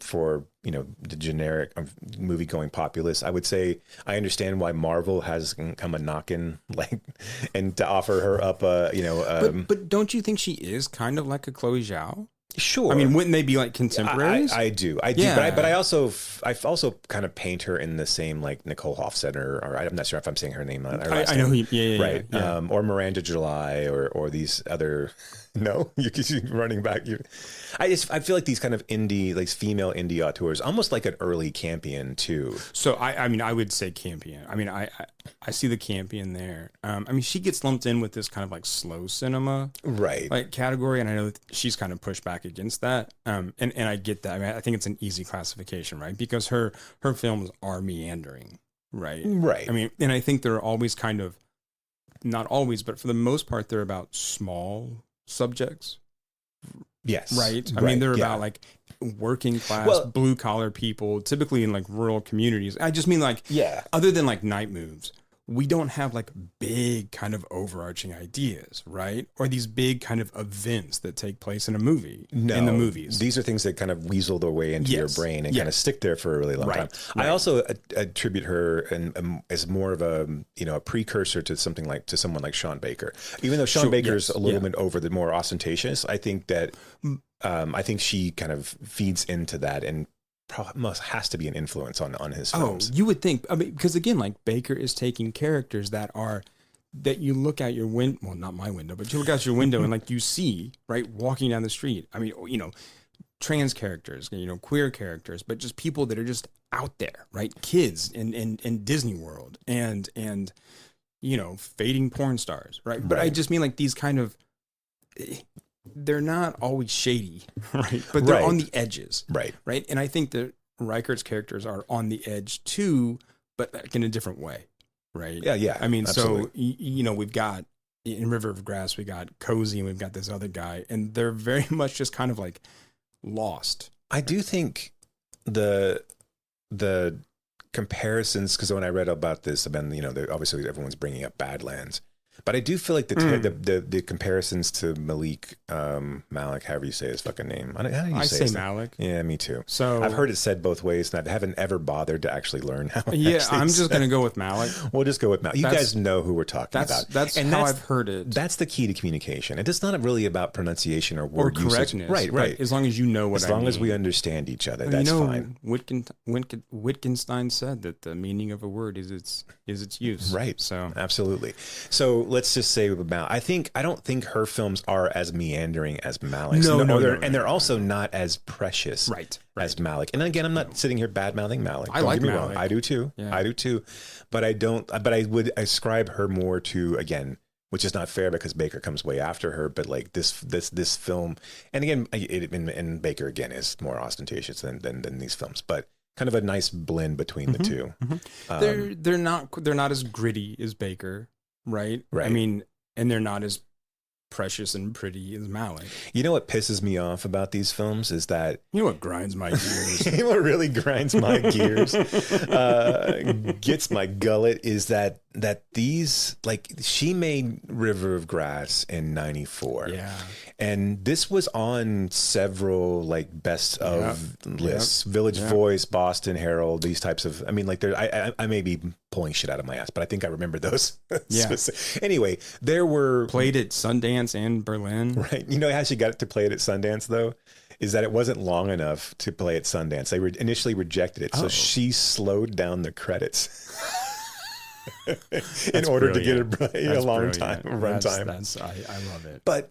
for, the generic movie going populace. I would say I understand why Marvel has come a knocking, and to offer her up but don't you think she is kind of like a Chloe Zhao? Sure. I mean, wouldn't they be like contemporaries? I do. Yeah. But I also kind of paint her in the same like Nicole Hofstetter, or I'm not sure if I'm saying her name. I know who. Yeah. Right. Yeah. Or Miranda July, or these other. No, you're running back. I feel like these kind of indie, like female indie auteurs, almost like an early Campion too. So I would say Campion. I mean, I see the Campion there. I mean, she gets lumped in with this kind of like slow cinema, right? Like category, and I know that she's kind of pushed back against that. And I get that. I mean, I think it's an easy classification, right? Because her films are meandering, right? Right. I mean, and I think they're always kind of, not always, but for the most part, they're about small subjects. Yes. Right. I mean, they're about like working class, blue collar people, typically in like rural communities. I just mean like, other than like Night Moves, we don't have like big kind of overarching ideas, right? Or these big kind of events that take place in a movie, in the movies. These are things that kind of weasel their way into your brain and kind of stick there for a really long time. I also attribute her as more of a precursor to someone like Sean Baker. Even though Sean Baker's a little bit over the more ostentatious, I think that she kind of feeds into that and has to be an influence on his films. Oh, you would think. I mean, because again, like Baker is taking characters that you look out your window. Well, not my window, but you look out your window and like you see right walking down the street. I mean, trans characters, queer characters, but just people that are just out there, right? Kids in Disney World and fading porn stars, right? But I just mean like these kind of. They're not always shady, right? But they're on the edges, right? And I think that Reichardt's characters are on the edge too, but like in a different way, right? Yeah. I mean, absolutely. So we've got in River of Grass, we got Cozy, and we've got this other guy, and they're very much just kind of like lost. I do think the comparisons, because when I read about this, I've been obviously everyone's bringing up Badlands. But I do feel like the comparisons to Malik, however you say his fucking name. How do you say his Malik. Name? Yeah, me too. So I've heard it said both ways, and I haven't ever bothered to actually learn how. I'm just going to go with Malik. We'll just go with Malik. You guys know who we're talking about. That's how I've heard it. That's the key to communication. It's not really about pronunciation or word correctness. Right. As long as you know what I mean. As long as we understand each other, that's fine. Wittgenstein said that the meaning of a word is its use. Right. So absolutely. So let's just say about, I don't think her films are as meandering as Malik's. No, And they're also not as precious as Malik. And again, I'm not sitting here bad-mouthing Malik. I like Malik. Wrong. I do too. Yeah. I do too. But I would ascribe her more to, again, which is not fair because Baker comes way after her, but like this film, and again, and Baker again is more ostentatious than these films, but kind of a nice blend between the two. They're not as gritty as Baker, right? Right. I mean, and they're not as precious and pretty as Malik. You know what pisses me off about these films is that you know what grinds my gears. You know what really grinds my gears, gets my gullet is that these, like, she made River of Grass in '94, and this was on several like best of lists, Village Voice, Boston Herald, these types of. I mean, like, I may be pulling shit out of my ass, but I think I remember those. Anyway, there were played at Sundance and Berlin. Right. You know how she got to play it at Sundance though? Is that it wasn't long enough to play at Sundance. They initially rejected it. So she slowed down the credits in order to get a long time runtime. I love it. But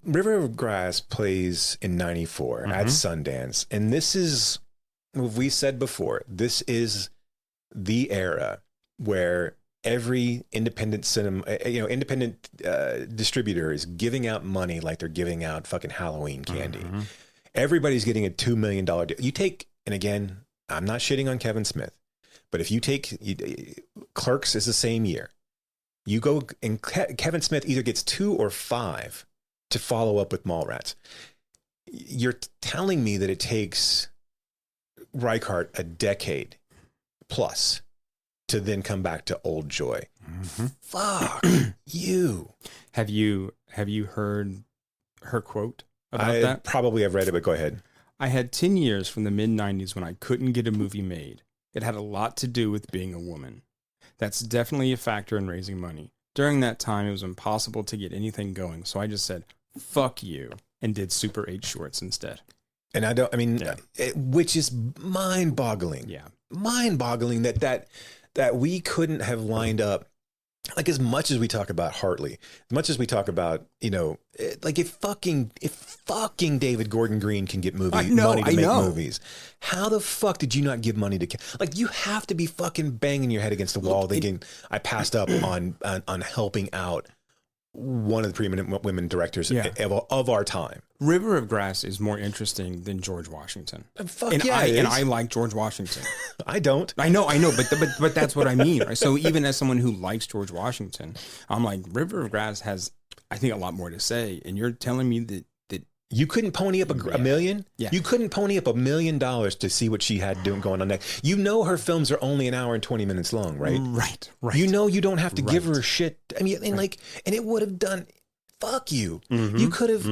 River of Grass plays in '94 at Sundance. And this is, we said before, this is the era where every independent distributor is giving out money like they're giving out fucking Halloween candy. Everybody's getting a $2 million deal. You take, and again, I'm not shitting on Kevin Smith, but if you take Clerks is the same year. You go and Kevin Smith either gets 2 or 5 to follow up with Mallrats. You're telling me that it takes Reichardt a decade plus to then come back to Old Joy. Fuck you. Have you heard her quote about that? Probably have read it, but go ahead. I had 10 years from the mid-90s when I couldn't get a movie made. It had a lot to do with being a woman. That's definitely a factor in raising money. During that time, it was impossible to get anything going, so I just said, fuck you, and did Super 8 shorts instead. And which is mind-boggling. Yeah. Mind-boggling that we couldn't have lined up, like, as much as we talk about Hartley, as much as we talk about, like, if fucking David Gordon Green can get money to make movies, how the fuck did you not give money to, like, you have to be fucking banging your head against the wall thinking I passed up on helping out one of the preeminent women directors of our time. River of Grass is more interesting than George Washington. And I like George Washington. I don't. I know, but that's what I mean. Right? So even as someone who likes George Washington, I'm like, River of Grass has, I think, a lot more to say. And you're telling me that you couldn't pony up a million? Yeah. You couldn't pony up $1 million to see what she had going on next. Her films are only 1 hour and 20 minutes long, right? Right. You don't have to give her shit. I mean, and and it would have done, fuck you. You could have,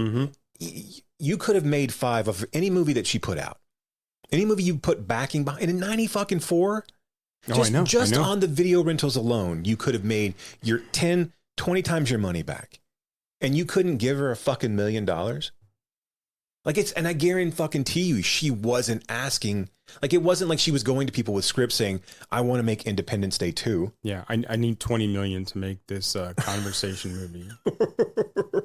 you could have made 5 of any movie that she put out. Any movie you put backing behind, in 94, just on the video rentals alone, you could have made your 10, 20 times your money back. And you couldn't give her a fucking $1 million? Like, and I guarantee you, she wasn't asking, like, it wasn't like she was going to people with scripts saying, I want to make Independence Day 2. Yeah, I need $20 million to make this conversation movie.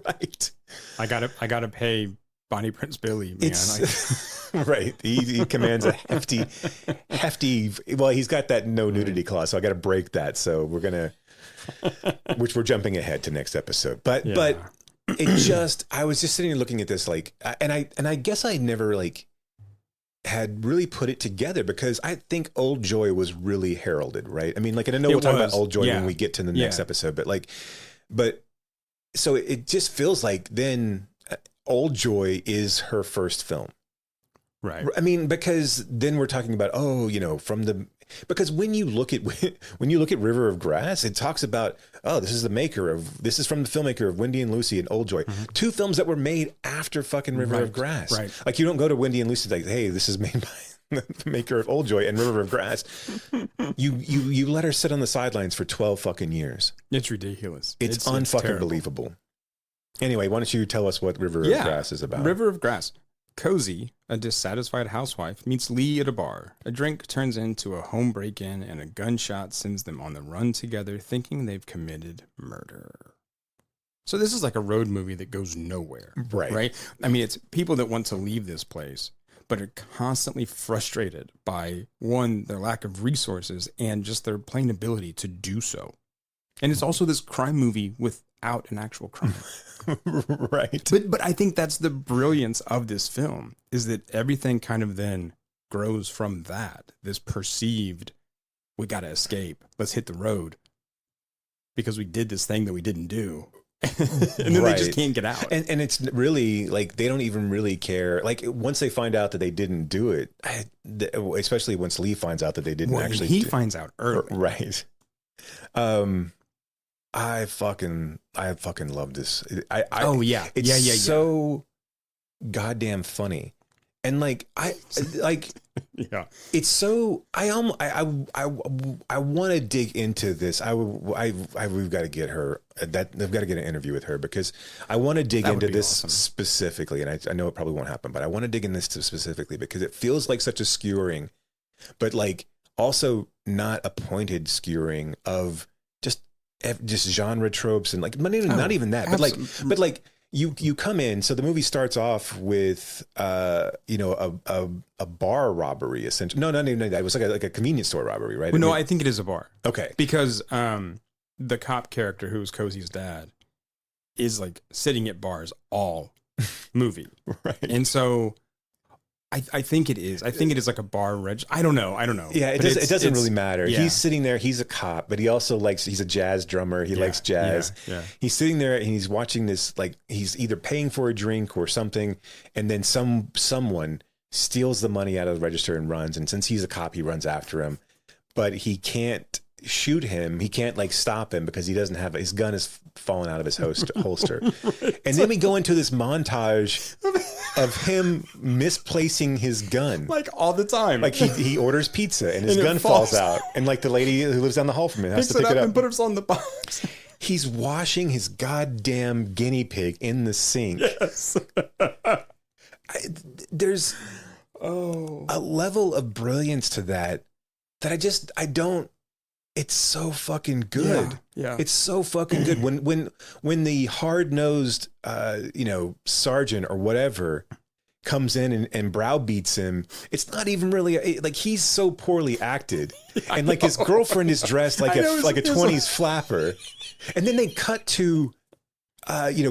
Right. I gotta pay Bonnie Prince Billy, man. Right. He commands a hefty, well, he's got that no nudity clause, so I got to break that. So which we're jumping ahead to next episode. But I was just sitting and looking at this, like, and I guess I never, like, had really put it together because I think Old Joy was really heralded, right? I mean, like, and I know we'll talk about Old Joy when we get to the next episode, but so it just feels like then Old Joy is her first film. Right. I mean, because then we're talking about, because when you look at River of Grass, it talks about, this is from the filmmaker of Wendy and Lucy and Old Joy, 2 films that were made after fucking River of Grass. Right. Like, you don't go to Wendy and Lucy like, hey, this is made by the maker of Old Joy and River of Grass. You let her sit on the sidelines for 12 fucking years. It's ridiculous. It's unfucking believable. Anyway, why don't you tell us what River of Grass is about? River of Grass. Cozy, a dissatisfied housewife, meets Lee at a bar. A drink turns into a home break-in, and a gunshot sends them on the run together, thinking they've committed murder. So this is like a road movie that goes nowhere. Right? I mean, it's people that want to leave this place, but are constantly frustrated by, one, their lack of resources and just their plain ability to do so. And it's also this crime movie without an actual crime. Right. But I think that's the brilliance of this film, is that everything kind of then grows from that, this perceived, we got to escape, let's hit the road because we did this thing that we didn't do. And then they just can't get out. And it's really like, they don't even really care. Like, once they find out that they didn't do it, especially once Lee finds out that they didn't actually he finds out early. Right. I fucking love this. It's so goddamn funny. And like, yeah, it's so, I want to dig into this. We've got to get her that. I've got to get an interview with her, because I want to dig into this specifically. And I know it probably won't happen, but I want to dig in this specifically because it feels like such a skewering, but like also not a pointed skewering of just genre tropes and like, not even that, but like you come in. So the movie starts off with a bar robbery, essentially. No, it was like a convenience store robbery, right? Well, no, I think it is a bar. Okay, because the cop character, who's Cozy's dad, is like sitting at bars all movie, right? And so I think it is. I think it is like a bar I don't know. Yeah, it doesn't really matter. Yeah. He's sitting there. He's a cop, but he also he's a jazz drummer. He likes jazz. Yeah. He's sitting there and he's watching this, like, he's either paying for a drink or something, and then someone steals the money out of the register and runs. And since he's a cop, he runs after him, but he can't shoot him. He can't like stop him because he doesn't have his gun is fallen out of his holster. Right. And then we go into this montage of him misplacing his gun, like all the time. Like he orders pizza and his gun falls out, and like the lady who lives down the hall from him has to pick it up and put it on the box. He's washing his goddamn guinea pig in the sink. Yes. There's a level of brilliance to that I don't. It's so fucking good. Yeah. It's so fucking good. When the hard-nosed, sergeant or whatever comes in and browbeats him, it's not even really like he's so poorly acted. And like his girlfriend is dressed like a 20s flapper. And then they cut to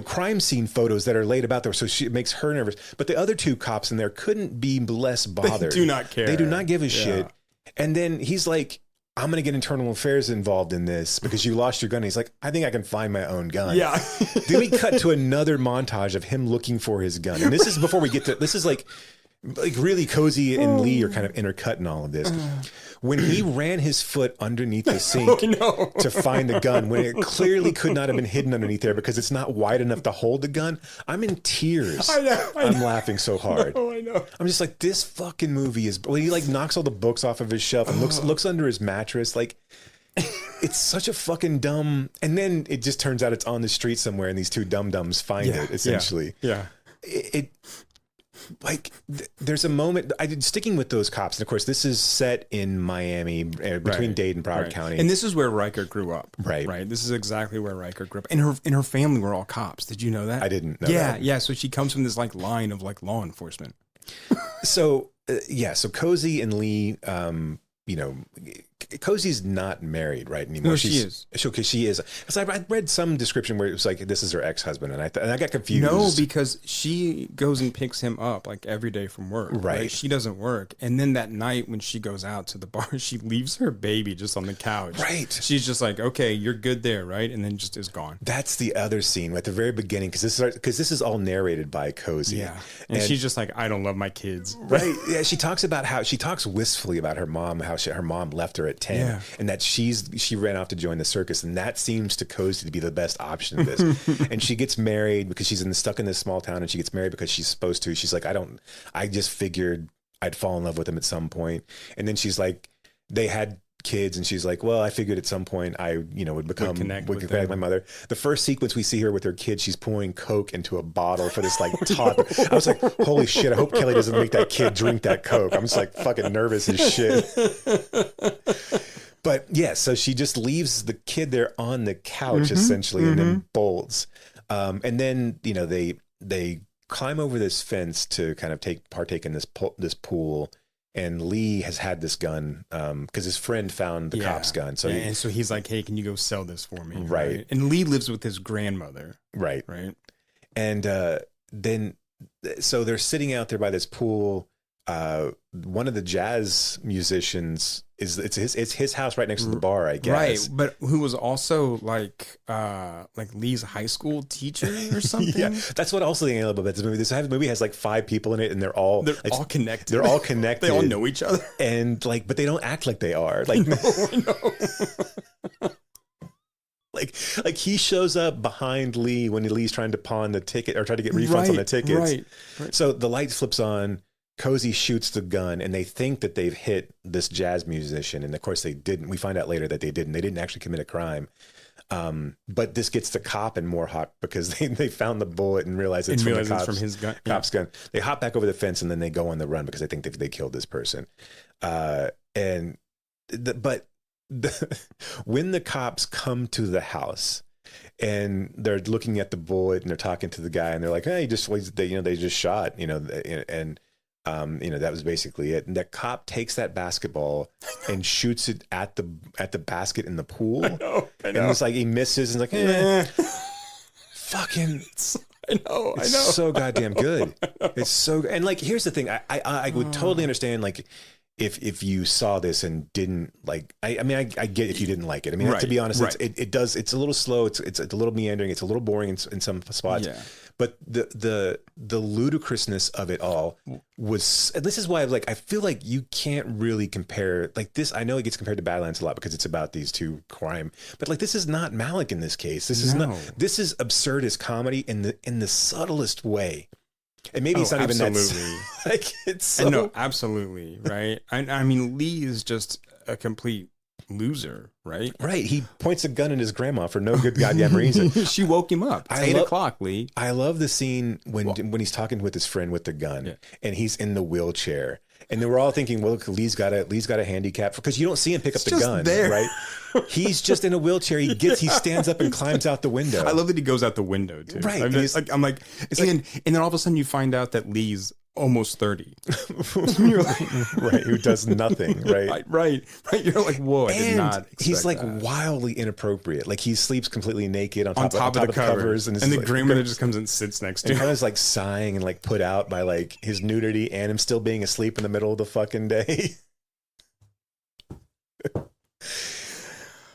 crime scene photos that are laid about there, so it makes her nervous. But the other two cops in there couldn't be less bothered. They do not care. They do not give a shit. And then he's like, I'm going to get internal affairs involved in this because you lost your gun. And he's like, I think I can find my own gun. Yeah. Then we cut to another montage of him looking for his gun. And this is before we get to, this is like really Cozy and Lee are kind of intercut in all of this. When he ran his foot underneath the sink to find the gun, when it clearly could not have been hidden underneath there because it's not wide enough to hold the gun, I'm in tears. I know. I'm laughing so hard. I know. I'm just like, this fucking movie is, when he like knocks all the books off of his shelf and looks under his mattress, like, it's such a fucking dumb, and then it just turns out it's on the street somewhere and these two dum-dums find it, essentially. Yeah. There's a moment, sticking with those cops, and of course this is set in Miami, between Dade and Broward County, and this is where Reichardt grew up. Right. This is exactly where Reichardt grew up, and her family were all cops. Did you know that? I didn't know that. Yeah. So she comes from this like line of like law enforcement. So so Cozy and Lee, Cozy's not married right anymore. No, she is. Okay, she is. Because I read some description where it was like, this is her ex-husband, and I got confused. No, because she goes and picks him up like every day from work. Right. She doesn't work. And then that night when she goes out to the bar, she leaves her baby just on the couch. Right. She's just like, okay, you're good there, right? And then just is gone. That's the other scene at the very beginning, because this is all narrated by Cozy. Yeah. And she's just like, I don't love my kids. Right. Yeah. She talks wistfully about her mom, how her mom left her at 10, and that she ran off to join the circus, and that seems to Cozy to be the best option of this. And she gets married because she's stuck in this small town, and she gets married because she's supposed to. She's like, I just figured I'd fall in love with him at some point. And then she's like, they had kids, and she's like, well, I figured at some point I, would connect with my mother. The first sequence we see her with her kid, she's pouring Coke into a bottle for this like toddler. I was like, holy shit, I hope Kelly doesn't make that kid drink that Coke. I'm just like fucking nervous as shit. But yeah, so she just leaves the kid there on the couch essentially, and then bolts. And then, they climb over this fence to kind of partake in this pool. And Lee has had this gun because his friend found the cop's gun. So and so he's like, hey, can you go sell this for me? Right. And Lee lives with his grandmother. Right. Right. And then, so they're sitting out there by this pool. One of the jazz musicians it's his house right next to the bar, I guess. Right, but who was also like Lee's high school teacher or something. Yeah, that's what also the about this movie. This movie has like 5 people in it, and they're all connected. They're all connected. They all know each other, and but they don't act like they are. Like no. Like he shows up behind Lee when Lee's trying to pawn the ticket or try to get refunds on the tickets. Right. So the light flips on. Cozy shoots the gun, and they think that they've hit this jazz musician, and of course they didn't. We find out later that they didn't. They didn't actually commit a crime. But this gets the cop and more hot because they found the bullet and realize it's from his gun. Cop's gun. They hop back over the fence, and then they go on the run because they think they killed this person. When the cops come to the house and they're looking at the bullet and they're talking to the guy, and they're like, "Hey, they just shot," and that was basically it. And that cop takes that basketball and shoots it at the basket in the pool. I know. And it's like he misses and fucking. I know. It's so goddamn good. It's so, and like, here's the thing. I would totally understand like if you saw this and didn't like. I get if you didn't like it. I mean, to be honest, it's a little slow. It's a little meandering. It's a little boring in some spots. Yeah. But the ludicrousness of it all was, and this is why I feel like you can't really compare like this. I know it gets compared to Badlands a lot because it's about these two crime, but like this is not Malick in this case. This is absurdist comedy in the subtlest way. And maybe it's not even that. Like it's so... No, absolutely right. I mean, Lee is just a complete loser, right? Right. He points a gun at his grandma for no good goddamn reason. She woke him up. It's 8 o'clock, Lee. I love the scene when he's talking with his friend with the gun, and he's in the wheelchair. And then we're all thinking, well, look, Lee's got a handicap because you don't see him pick up the gun, right? He's just in a wheelchair. He stands up and climbs out the window. I love that he goes out the window too. Right. And then all of a sudden you find out that Lee's almost 30. Right. Who does nothing. Right. You're like, whoa, I did not expect he's like that. Wildly inappropriate. Like he sleeps completely naked on top of the covers. And the grandmother just comes and sits next to him. And kind of like sighing and like put out by like his nudity and him still being asleep in the middle of the fucking day.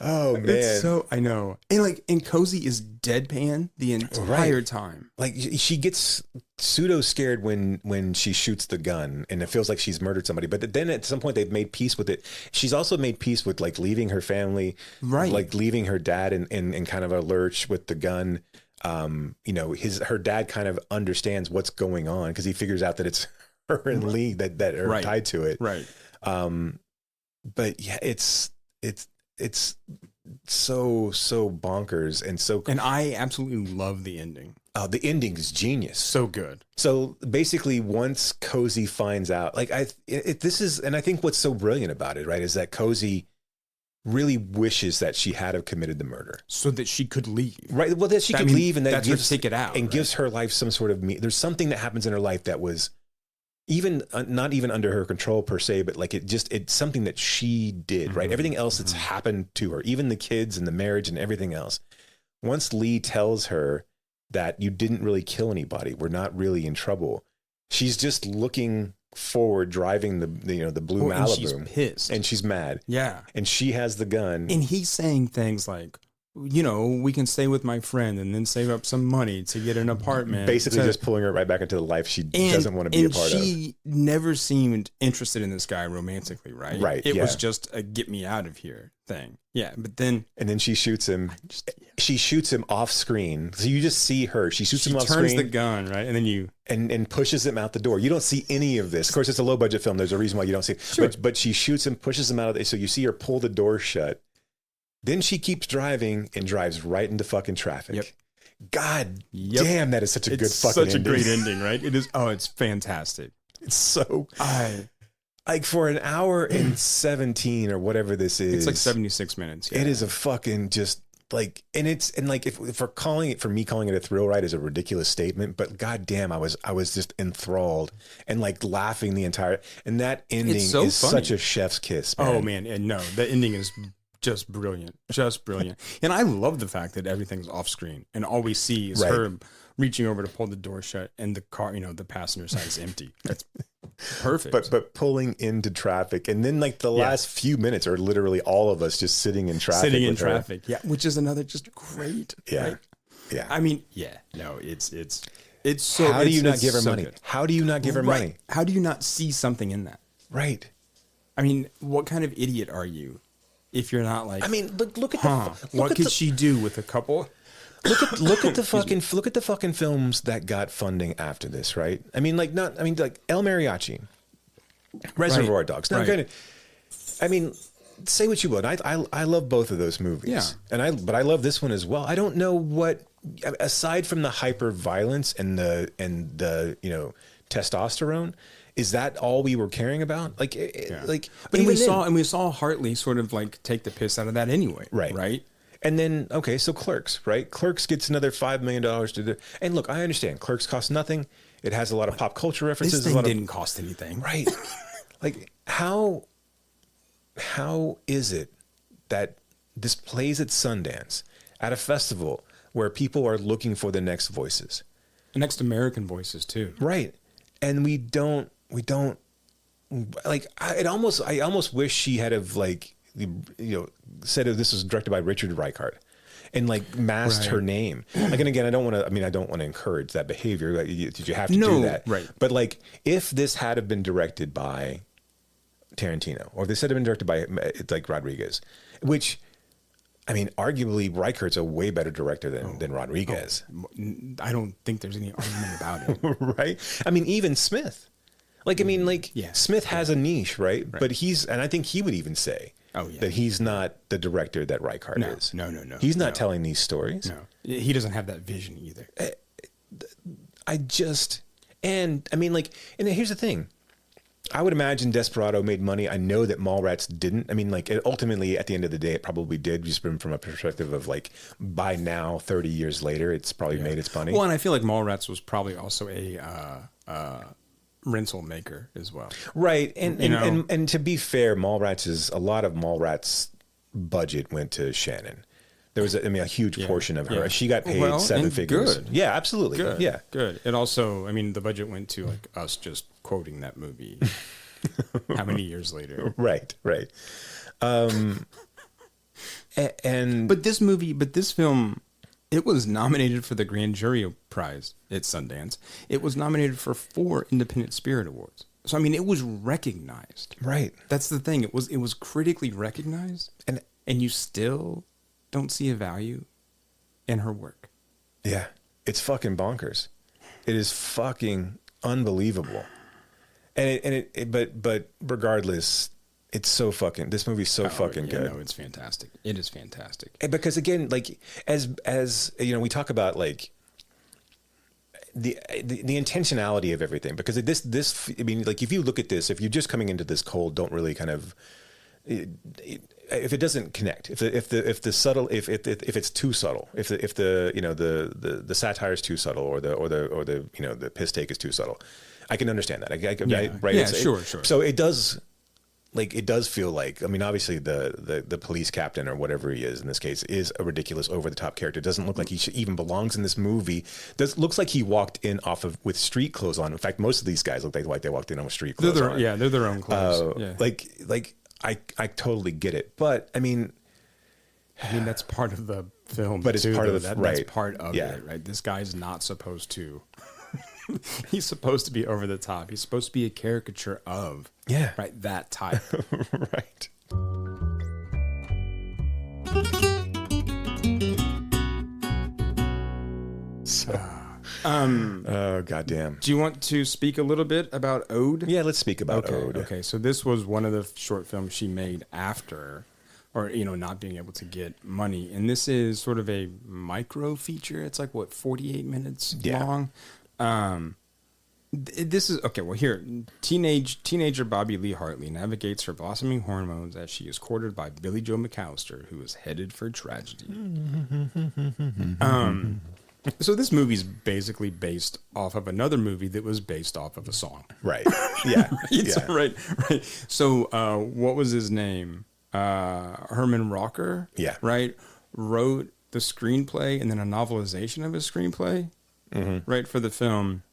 Oh man. It's so, I know. And Cozy is deadpan the entire time. Like she gets pseudo scared when she shoots the gun and it feels like she's murdered somebody. But then at some point they've made peace with it. She's also made peace with like leaving her family, right? Like leaving her dad in kind of a lurch with the gun. Her dad kind of understands what's going on because he figures out that it's her and Lee that are tied to it. Right. But yeah, it's so bonkers and I absolutely love the ending. The ending is genius. So good. So basically once Cozy finds out, like I think what's so brilliant about it, right, is that Cozy really wishes that she had have committed the murder so that she could leave. Right. Well, that she could leave and that gives her ticket out and gives her life some sort of there's something that happens in her life that was even not even under her control per se, but like it's something that she did, right? Everything else that's happened to her, even the kids and the marriage and everything else. Once Lee tells her that you didn't really kill anybody, we're not really in trouble. She's just looking forward, driving the blue Malibu. And she's pissed. And she's mad. Yeah. And she has the gun. And he's saying things like, we can stay with my friend and then save up some money to get an apartment. Basically just pulling her right back into the life she doesn't want to be a part of. And she never seemed interested in this guy romantically, right? Right. It was just a get me out of here thing. Yeah. But then. And then she shoots him. She shoots him off screen. So you just see her. She shoots him off screen. She turns the gun, right? And then and pushes him out the door. You don't see any of this. Of course, it's a low budget film. There's a reason why you don't see it. Sure. But she shoots him, pushes him out of the, so you see her pull the door shut. Then she keeps driving and drives right into fucking traffic. Yep. God damn, that is such a good fucking ending. It's such a great ending, right? It is. Oh, it's fantastic. It's so... like for an hour and 17 or whatever this is. It's like 76 minutes. Yeah. It is a fucking just like... And like if for me calling it a thrill ride is a ridiculous statement, but god damn, I was just enthralled and like laughing the entire... And that ending is funny. Such a chef's kiss, man. Oh man, and no, the ending is... just brilliant. And I love the fact that everything's off screen and all we see is her reaching over to pull the door shut and the car, the passenger side is empty. That's perfect. But pulling into traffic and then like the last few minutes are literally all of us just sitting in traffic. Yeah, which is another just great. Yeah. Right? Yeah. I mean, no, it's so... How do you not give her money? How do you not give her money? How do you not see something in that? Right. I mean, what kind of idiot are you? If you're not like, I mean, look at what could she do with a couple? Look at the fucking films that got funding after this, right? I mean, like El Mariachi, Reservoir Dogs. Now, granted, I mean, say what you would. I love both of those movies, but I love this one as well. I don't know what, aside from the hyper violence and the testosterone. Is that all we were caring about? But we saw Hartley sort of like take the piss out of that anyway, right? And then so Clerks, right? Clerks gets another $5 million to do. And look, I understand Clerks costs nothing. It has a lot of pop culture references. This thing didn't cost anything, right? Like how is it that this plays at Sundance at a festival where people are looking for the next voices, the next American voices too, right? And we don't like. I almost wish she had have like said this was directed by Richard Reichardt, and like masked her name. Like, and again, I don't want to encourage that behavior. Like, did you have to do that? Right. But like, if this had have been directed by Tarantino, or if this had been directed by like Rodriguez, which, I mean, arguably Reichardt's a way better director than Rodriguez. I don't think there's any argument about it. Right? I mean, even Smith. Like, I mean, like, Smith has a niche, right? But and I think he would even say that he's not the director that Reichardt is. No. He's not telling these stories. No. He doesn't have that vision either. And I mean, like, and here's the thing. I would imagine Desperado made money. I know that Mallrats didn't. I mean, like, ultimately, at the end of the day, it probably did, just from a perspective of, like, by now, 30 years later, it's probably made its money. Well, and I feel like Mallrats was probably also a rental maker as well. Right. And to be fair, a lot of Mallrats' budget went to Shannon. There was, a huge portion of her. Yeah. She got paid seven figures. Good. Yeah, absolutely. Good. Yeah. Good. And also, I mean, the budget went to like us just quoting that movie. How many years later? Right. But this film, it was nominated for the Grand Jury Prize at Sundance. It was nominated for 4 Independent Spirit Awards. So I mean, it was recognized. Right. That's the thing. It was critically recognized, and you still don't see a value in her work. Yeah, it's fucking bonkers. It is fucking unbelievable. But regardless, it's so fucking. This movie's so fucking good. No, it's fantastic. It is fantastic. And because again, like as we talk about like the intentionality of everything. Because this, I mean, like if you look at this, if you're just coming into this cold, don't really kind of. If it doesn't connect, if it's too subtle, if the satire is too subtle, or the piss take is too subtle, I can understand that. Right? Yeah, sure. So it does feel like, I mean, obviously the police captain or whatever he is in this case is a ridiculous, over the top character. It doesn't look like he even belongs in this movie. Looks like he walked in with street clothes on. In fact, most of these guys look like they walked in with street clothes on. Yeah, they're their own clothes. Like I totally get it, but I mean that's part of the film, But it's too, part though. of the That's right. part of Yeah. it, right? This guy's not supposed to. He's supposed to be over the top. He's supposed to be a caricature of right that type. Right. Oh goddamn. Do you want to speak a little bit about Ode? Yeah, let's speak about Ode. Okay, so this was one of the short films she made after, or not being able to get money, and this is sort of a micro feature. It's like 48 minutes long. This is okay. Well, here, teenager Bobby Lee Hartley navigates her blossoming hormones as she is courted by Billy Joe McAllister, who is headed for tragedy. So this movie's basically based off of another movie that was based off of a song. Right. Yeah. Right. So what was his name? Herman Rocker. Yeah. Right. Wrote the screenplay and then a novelization of his screenplay. Right, for the film.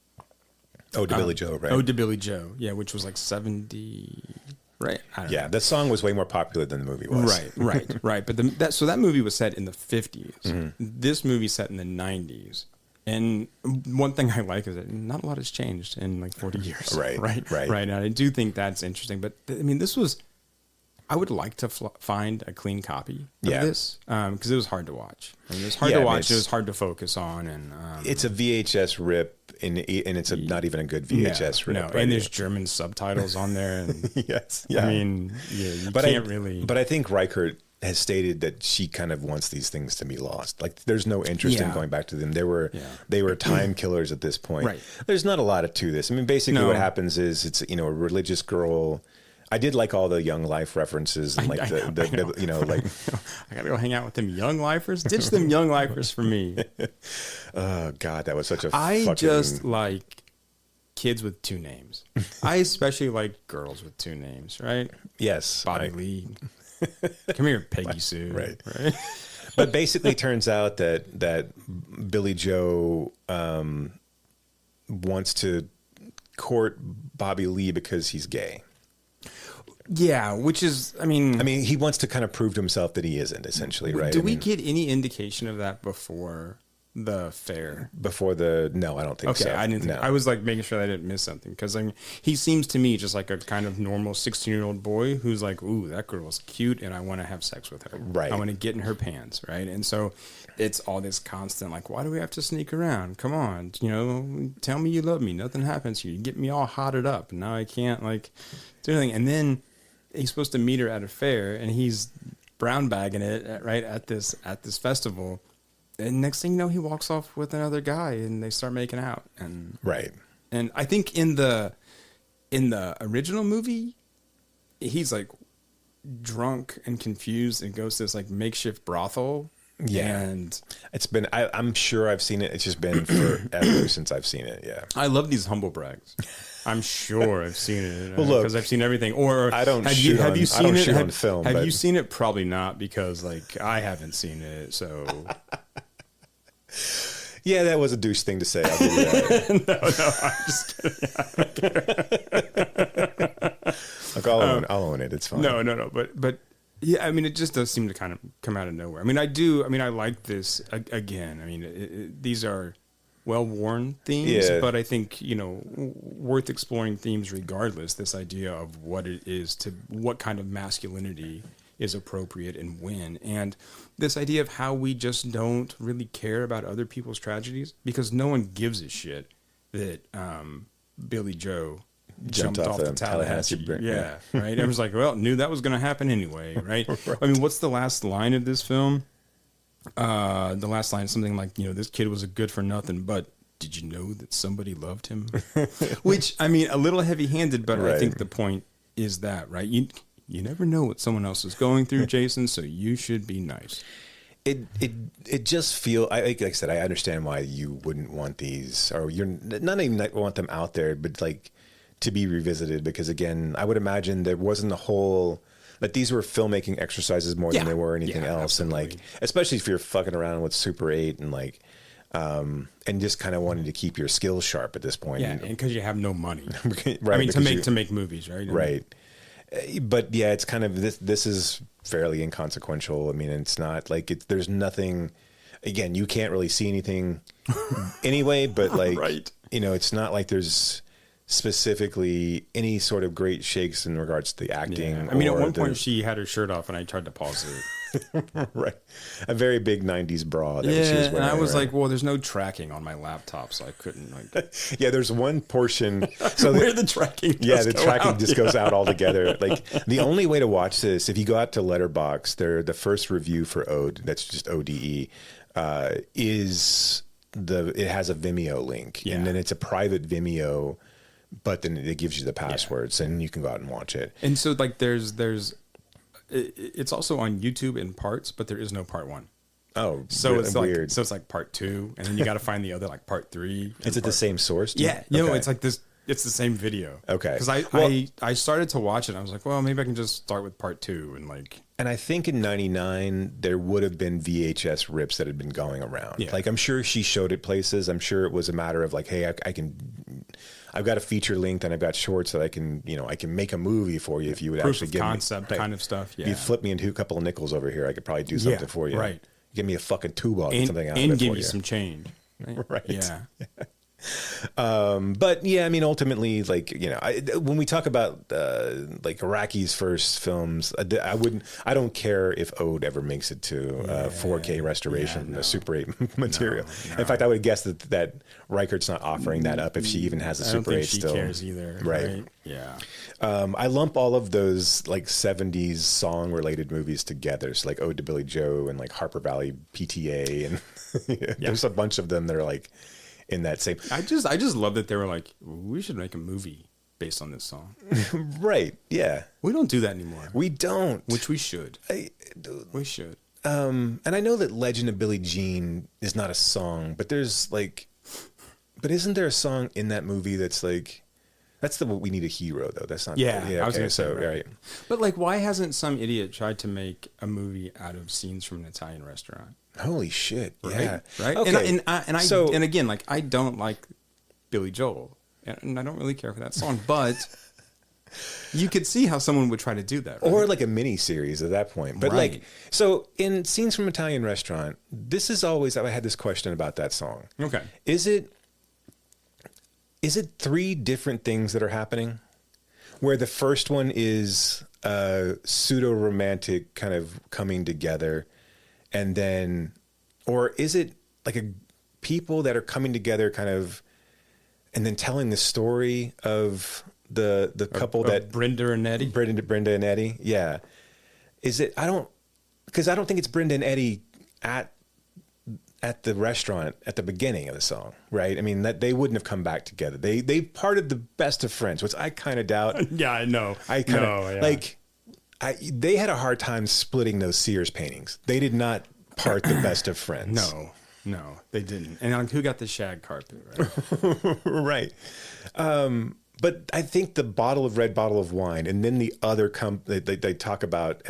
Ode to Billy Joe, right? Ode to Billy Joe. Yeah, which was like 70. Right. I don't know. The song was way more popular than the movie was. Right. But that movie was set in the 50s. This movie set in the 90s. And one thing I like is that not a lot has changed in like 40 years. Right. And I do think that's interesting. But I mean, this was, I would like to find a clean copy of this because it was hard to watch. I mean, it was hard to watch. It was hard to focus on. And it's a VHS rip. And it's not even a good VHS rip. No, right? and there's German subtitles on there. And yes. I mean, you can't really. But I think Reichardt has stated that she kind of wants these things to be lost. Like, there's no interest in going back to them. They were time killers at this point. Right. There's not a lot to this. I mean, basically what happens is it's, a religious girl. I did like all the Young Life references and like like I gotta go hang out with them young lifers. Ditch them young lifers for me. Oh God, that was such a. I just like kids with two names. I especially like girls with two names. Right? Yes, Bobby Lee. Come here, Peggy Sue. Right. But basically, turns out that Billy Joe wants to court Bobby Lee because he's gay. Yeah, which is, I mean, he wants to kind of prove to himself that he isn't, essentially, right? Do we get any indication of that before the fair? No, I don't think so. Okay, I didn't. No. I was like making sure I didn't miss something because he seems to me just like a kind of normal 16-year-old boy who's like, ooh, that girl's cute, and I want to have sex with her. Right. I want to get in her pants, right? And so it's all this constant like, why do we have to sneak around? Come on, tell me you love me. Nothing happens to you. You get me all hotted up, and now I can't like do anything. And then he's supposed to meet her at a fair, and he's brown bagging it right at this festival. And next thing you know, he walks off with another guy, and they start making out. And right. And I think in the original movie, he's like drunk and confused and goes to this like makeshift brothel. Yeah, and it's been. I'm sure I've seen it. It's just been forever since I've seen it. Yeah, I love these humble brags. I'm sure I've seen it. Well, look, because I've seen everything. Or I don't. Have you seen it on film? Have you seen it? Probably not, because like I haven't seen it. So. Yeah, that was a douche thing to say. I'll give you that. No, I'm just kidding. Look, I'll own it. It's fine. No. But yeah, I mean, it just does seem to kind of come out of nowhere. I mean, I like this again. I mean, these are well-worn themes, but I think, worth exploring themes regardless. This idea of what it is what kind of masculinity is appropriate and when, and this idea of how we just don't really care about other people's tragedies because no one gives a shit that Billy Joe jumped off the Tallahassee. Yeah, right. I was like, well, knew that was going to happen anyway, right? Right? I mean, what's the last line of this film? The last line is something like, this kid was a good for nothing, but did you know that somebody loved him? Which, I mean, a little heavy-handed, but right. I think the point is that, right? You never know what someone else is going through, Jason, so you should be nice. It just feels, like I said, I understand why you wouldn't want these, or you're not even want them out there, but like to be revisited, because again, I would imagine there wasn't a whole, like these were filmmaking exercises more than they were anything else. Absolutely. And like, especially if you're fucking around with Super 8 and like, and just kind of wanting to keep your skills sharp at this point. Yeah, and because you have no money. Right, I mean, to make movies, right? Right. But yeah, it's kind of this is fairly inconsequential. I mean, it's not like there's nothing again, you can't really see anything anyway, but like, Right. you know, it's not like there's specifically any sort of great shakes in regards to the acting. Yeah. I mean, at or one the- point she had her shirt off and I tried to pause it. right, a very big 90s bra that she was Yeah, wearing. and I was right? like, well, there's no tracking on my laptop, so I couldn't like Yeah, there's one portion. So where the tracking yeah, does the go tracking out. just goes out altogether. Like the only way to watch this, if you go out to Letterboxd, the first review for Ode, that's just ODE, is it has a Vimeo link, Yeah. and then it's a private Vimeo, but then it gives you the passwords, and you can go out and watch it. And so like it's also on YouTube in parts, but there is no part 1. Oh, So it's weird. like so it's like part 2, and then you got to find the other like part 3. Is it the same source? Do you- Yeah, you know, Okay. it's like this. It's the same video. Okay. Because I started to watch it. And I was like, well, maybe I can just start with part 2 and like. And I think in '99 there would have been VHS rips that had been going around. Yeah. Like I'm sure she showed it places. I'm sure it was a matter of like, hey, I've got a feature length and I've got shorts that I can make a movie for you if you would Proof actually of give concept me kind of stuff. If Yeah. you flip me into a couple of nickels over here, I could probably do something for you. right. Give me a fucking tube or something out of and it give for you some change. Right. Yeah. But yeah, I mean, ultimately, like, you know, when we talk about like Iraqi's first films, I don't care if Ode ever makes it to 4K restoration, a Super 8 material. In fact, I would guess that Reichardt's not offering that up if she even has a I don't Super think 8 she still. cares either. Right. Yeah. I lump all of those like 70s song related movies together. So like Ode to Billy Joe and like Harper Valley PTA, and there's a bunch of them that are like in that same. I just love that they were like, we should make a movie based on this song. Right. Yeah. We don't do that anymore. We don't. Which we should. We should. And I know that Legend of Billie Jean is not a song, but there's like, but isn't there a song in that movie that's like, that's the We Need a Hero though. That's not. Yeah, I was okay, gonna say, so right. right. But like, why hasn't some idiot tried to make a movie out of scenes from an Italian restaurant? Holy shit! Right? Yeah. Right. Okay. And again, like, I don't like Billy Joel, and I don't really care for that song, but you could see how someone would try to do that, right? Or like a mini series at that point. But Right. like, so in Scenes from Italian Restaurant, this is always, I had this question about that song. Okay. Is it 3 different things that are happening? Where the first one is pseudo romantic kind of coming together, and then, or is it like people that are coming together kind of, and then telling the story of the couple that Brenda and Eddie. Brenda and Eddie, yeah. Is it? Because I don't think it's Brenda and Eddie at the restaurant at the beginning of the song, right? I mean, that they wouldn't have come back together. They parted the best of friends, which I kind of doubt. Yeah, I know. I kind of like. They had a hard time splitting those Sears paintings. They did not part the best of friends. No, they didn't. And like, who got the shag carpet? Right. Right. But I think the bottle of wine, and then the other they talk about,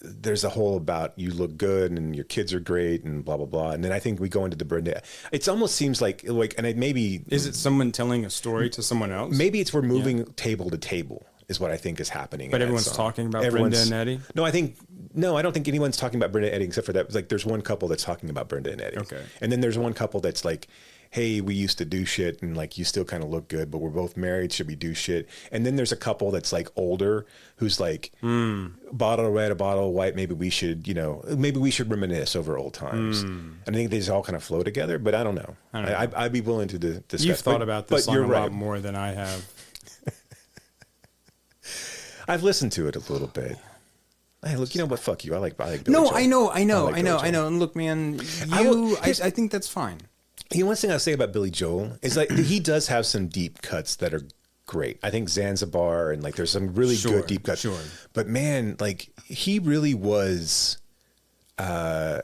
there's a whole about you look good and your kids are great and blah blah blah. And then I think we go into the Brenda. It almost seems like, and it maybe Is it someone telling a story to someone else? maybe we're moving table to table is what I think is happening. But in that everyone's song. talking about Brenda and Eddie? No, I don't think anyone's talking about Brenda and Eddie except for that. It's like there's one couple that's talking about Brenda and Eddie. Okay. And then there's one couple that's like, hey, we used to do shit and like you still kind of look good, but we're both married. Should we do shit? And then there's a couple that's like older who's like, bottle of red, a bottle of white. Maybe we should reminisce over old times. And I think they just all kind of flow together, but I don't know. I'd be willing to discuss. You've thought about this song you're a right. lot more than I have. I've listened to it a little bit. Hey, look, you know what? Fuck you. I like Billy No, Joel. I know. Billy Joel. And look, man, I think that's fine. You know, one thing I'll say about Billy Joel is like he does have some deep cuts that are great. I think Zanzibar and like there's some really good deep cuts. Sure. But man, like he really was a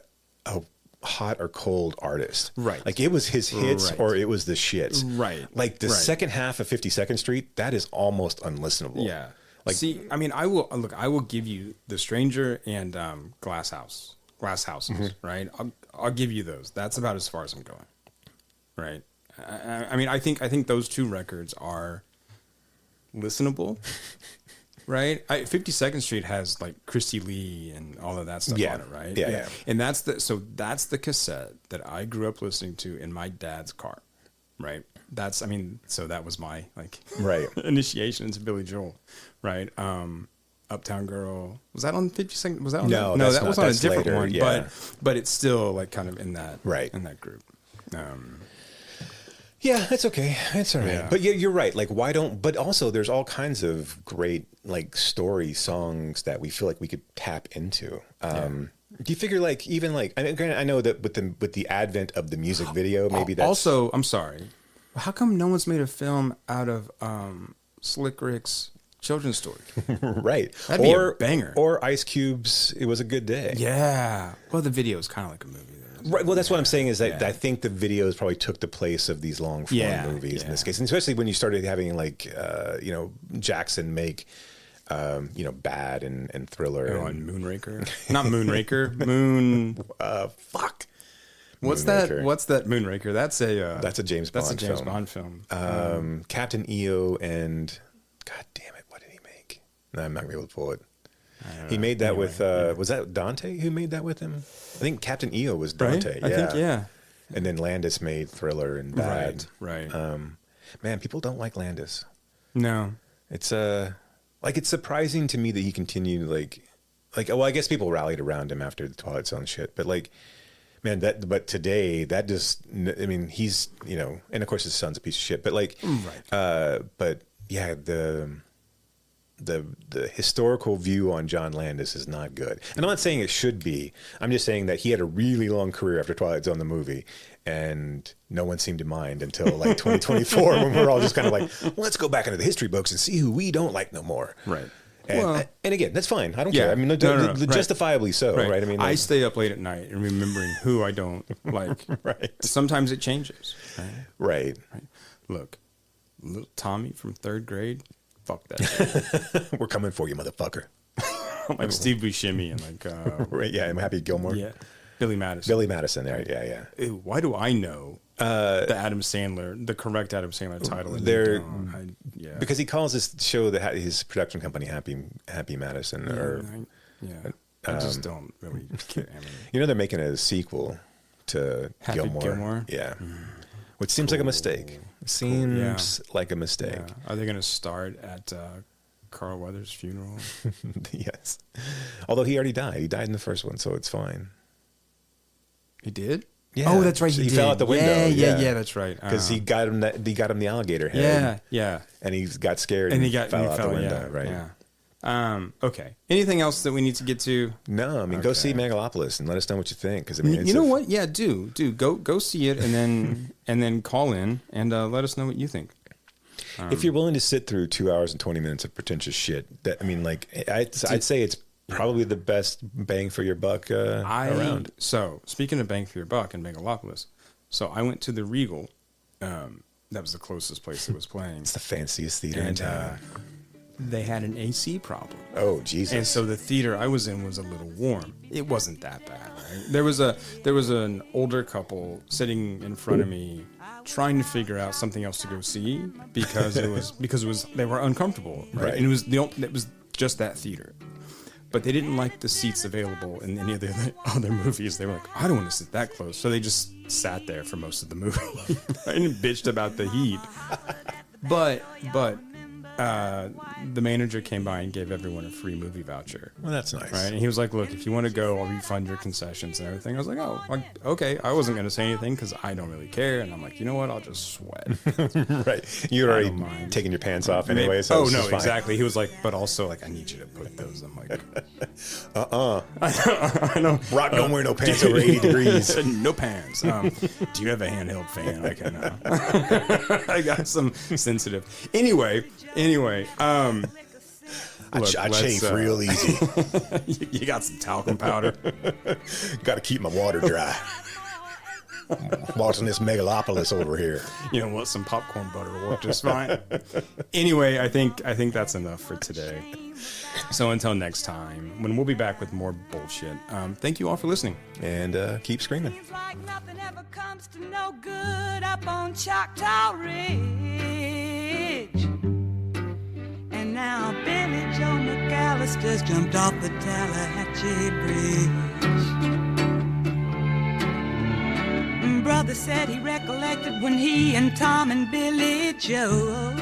hot or cold artist. Right. Like it was his hits Right. or it was the shits. Right. Like the Right. second half of 52nd Street, that is almost unlistenable. Yeah. Like, See, I mean, I will give you The Stranger and Glass Houses, right? I'll give you those. That's about as far as I'm going. Right. I mean, I think those 2 records are listenable, right. 52nd Street has like Christy Lee and all of that stuff on it, right? Yeah. And that's the cassette that I grew up listening to in my dad's car, right? So that was my like initiation into Billy Joel, right? Uptown Girl, was that on 52nd? Was that on no, that was on a different later, one, yeah. but it's still like kind of in that group. Yeah, it's okay. It's all right. Yeah. But you're right. Like, but also there's all kinds of great, like, story songs that we feel like we could tap into. Do you figure, like, even, like, I mean, granted, I know that with the advent of the music video, maybe that's... Also, I'm sorry, how come no one's made a film out of Slick Rick's children's story? Right. That'd be a banger. Or Ice Cube's It Was a Good Day. Yeah. Well, the video is kind of like a movie. Right. Well, that's what I'm saying is that I think the videos probably took the place of these long form movies in this case, and especially when you started having like Jackson make Bad and Thriller and Moonraker, not Moonraker, Moon. Fuck. What's Moonraker. that? What's that Moonraker? That's a James Bond. That's a James Bond film. Captain EO and God damn it, what did he make? No, I'm not gonna be able to pull it. He made that with was that Dante who made that with him? I think Captain EO was Dante. Right? I think. And then Landis made Thriller and Bad. Right. Man, people don't like Landis. No. It's it's surprising to me that he continued well, I guess people rallied around him after the Twilight Zone shit, but like, man, but today that just, I mean, he's, and of course his son's a piece of shit, but like, but yeah, the historical view on John Landis is not good. And I'm not saying it should be. I'm just saying that he had a really long career after Twilight Zone the movie, and no one seemed to mind until like 2024 when we're all just kind of like, let's go back into the history books and see who we don't like no more. Right. And again, that's fine. I don't care. I mean, justifiably so, right? I mean, I stay up late at night and remembering who I don't like. Right. Sometimes it changes. Right. Look, little Tommy from 3rd grade, fuck that. We're coming for you, motherfucker. Like Steve Buscemi and like I'm Happy Gilmore. Yeah. Billy Madison. There. Yeah. Ew, why do I know the Adam Sandler, the correct Adam Sandler title? Because he calls his show his production company Happy Madison. I just don't really care. I mean, they're making a sequel to Happy Gilmore. Yeah. Which seems like a mistake. Seems like a mistake. Yeah. Are they going to start at Carl Weathers' funeral? Yes. Although he already died. He died in the first one, so it's fine. He did? Yeah. Oh, that's right. He fell out the window. Yeah, that's right. Because he got him the alligator head. Yeah. And he got scared and fell out the window. Right. Yeah. Okay. Anything else that we need to get to? No. I mean, go see Megalopolis and let us know what you think. Because I mean, you know what? Yeah, do go see it and then call in and let us know what you think. If you're willing to sit through 2 hours and 20 minutes of pretentious shit, I'd say it's probably the best bang for your buck around. So, speaking of bang for your buck and Megalopolis, so I went to the Regal. That was the closest place that was playing. It's the fanciest theater in town. They had an AC problem. Oh, Jesus. And so the theater I was in was a little warm. It wasn't that bad, right? There was an older couple sitting in front of me trying to figure out something else to go see because they were uncomfortable, right? And it was just that theater. But they didn't like the seats available in any of the other movies. They were like, I don't want to sit that close. So they just sat there for most of the movie and bitched about the heat. But the manager came by and gave everyone a free movie voucher. Well, that's nice. Right? And he was like, look, if you want to go, I'll refund your concessions and everything. I was like, oh, okay. I wasn't going to say anything because I don't really care. And I'm like, you know what? I'll just sweat. Right. You're already taking your pants off anyway. So exactly. He was like, but also, like, I need you to put those. I'm like, I know. Rock don't wear no pants over 80 degrees. No pants. Do you have a handheld fan? I can. I got some sensitive. Anyway. I chafe real easy. You got some talcum powder. Got to keep my water dry. Watching this Megalopolis over here. You know what? Some popcorn butter will work just fine. Anyway, I think that's enough for today. So until next time, when we'll be back with more bullshit. Thank you all for listening. And keep screaming. Seems like nothing ever comes to no good up on Choctaw Ridge. And now Billy Joe harvesters jumped off the Tallahatchie Bridge. Brother said he recollected when he and Tom and Billy Joe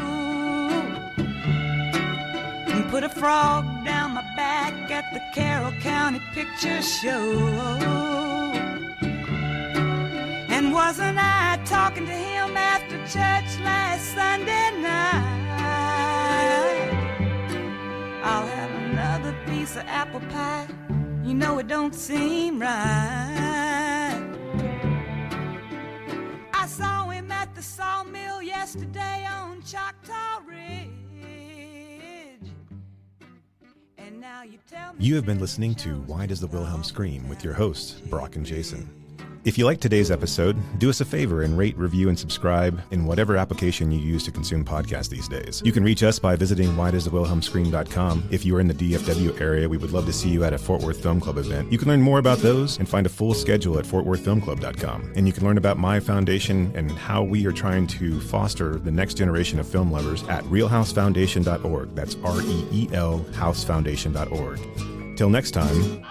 put a frog down my back at the Carroll County Picture Show. And wasn't I talking to him after church last Sunday night? I'll have another piece of apple pie. You know it don't seem right. I saw him at the sawmill yesterday on Choctaw Ridge. And now you tell me. You have been listening to Why Does the Wilhelm Scream with your hosts, Brock and Jason. If you liked today's episode, do us a favor and rate, review, and subscribe in whatever application you use to consume podcasts these days. You can reach us by visiting whydoesthewilhelmscream.com. If you are in the DFW area, we would love to see you at a Fort Worth Film Club event. You can learn more about those and find a full schedule at fortworthfilmclub.com. And you can learn about my foundation and how we are trying to foster the next generation of film lovers at realhousefoundation.org. That's REEL housefoundation.org. Till next time.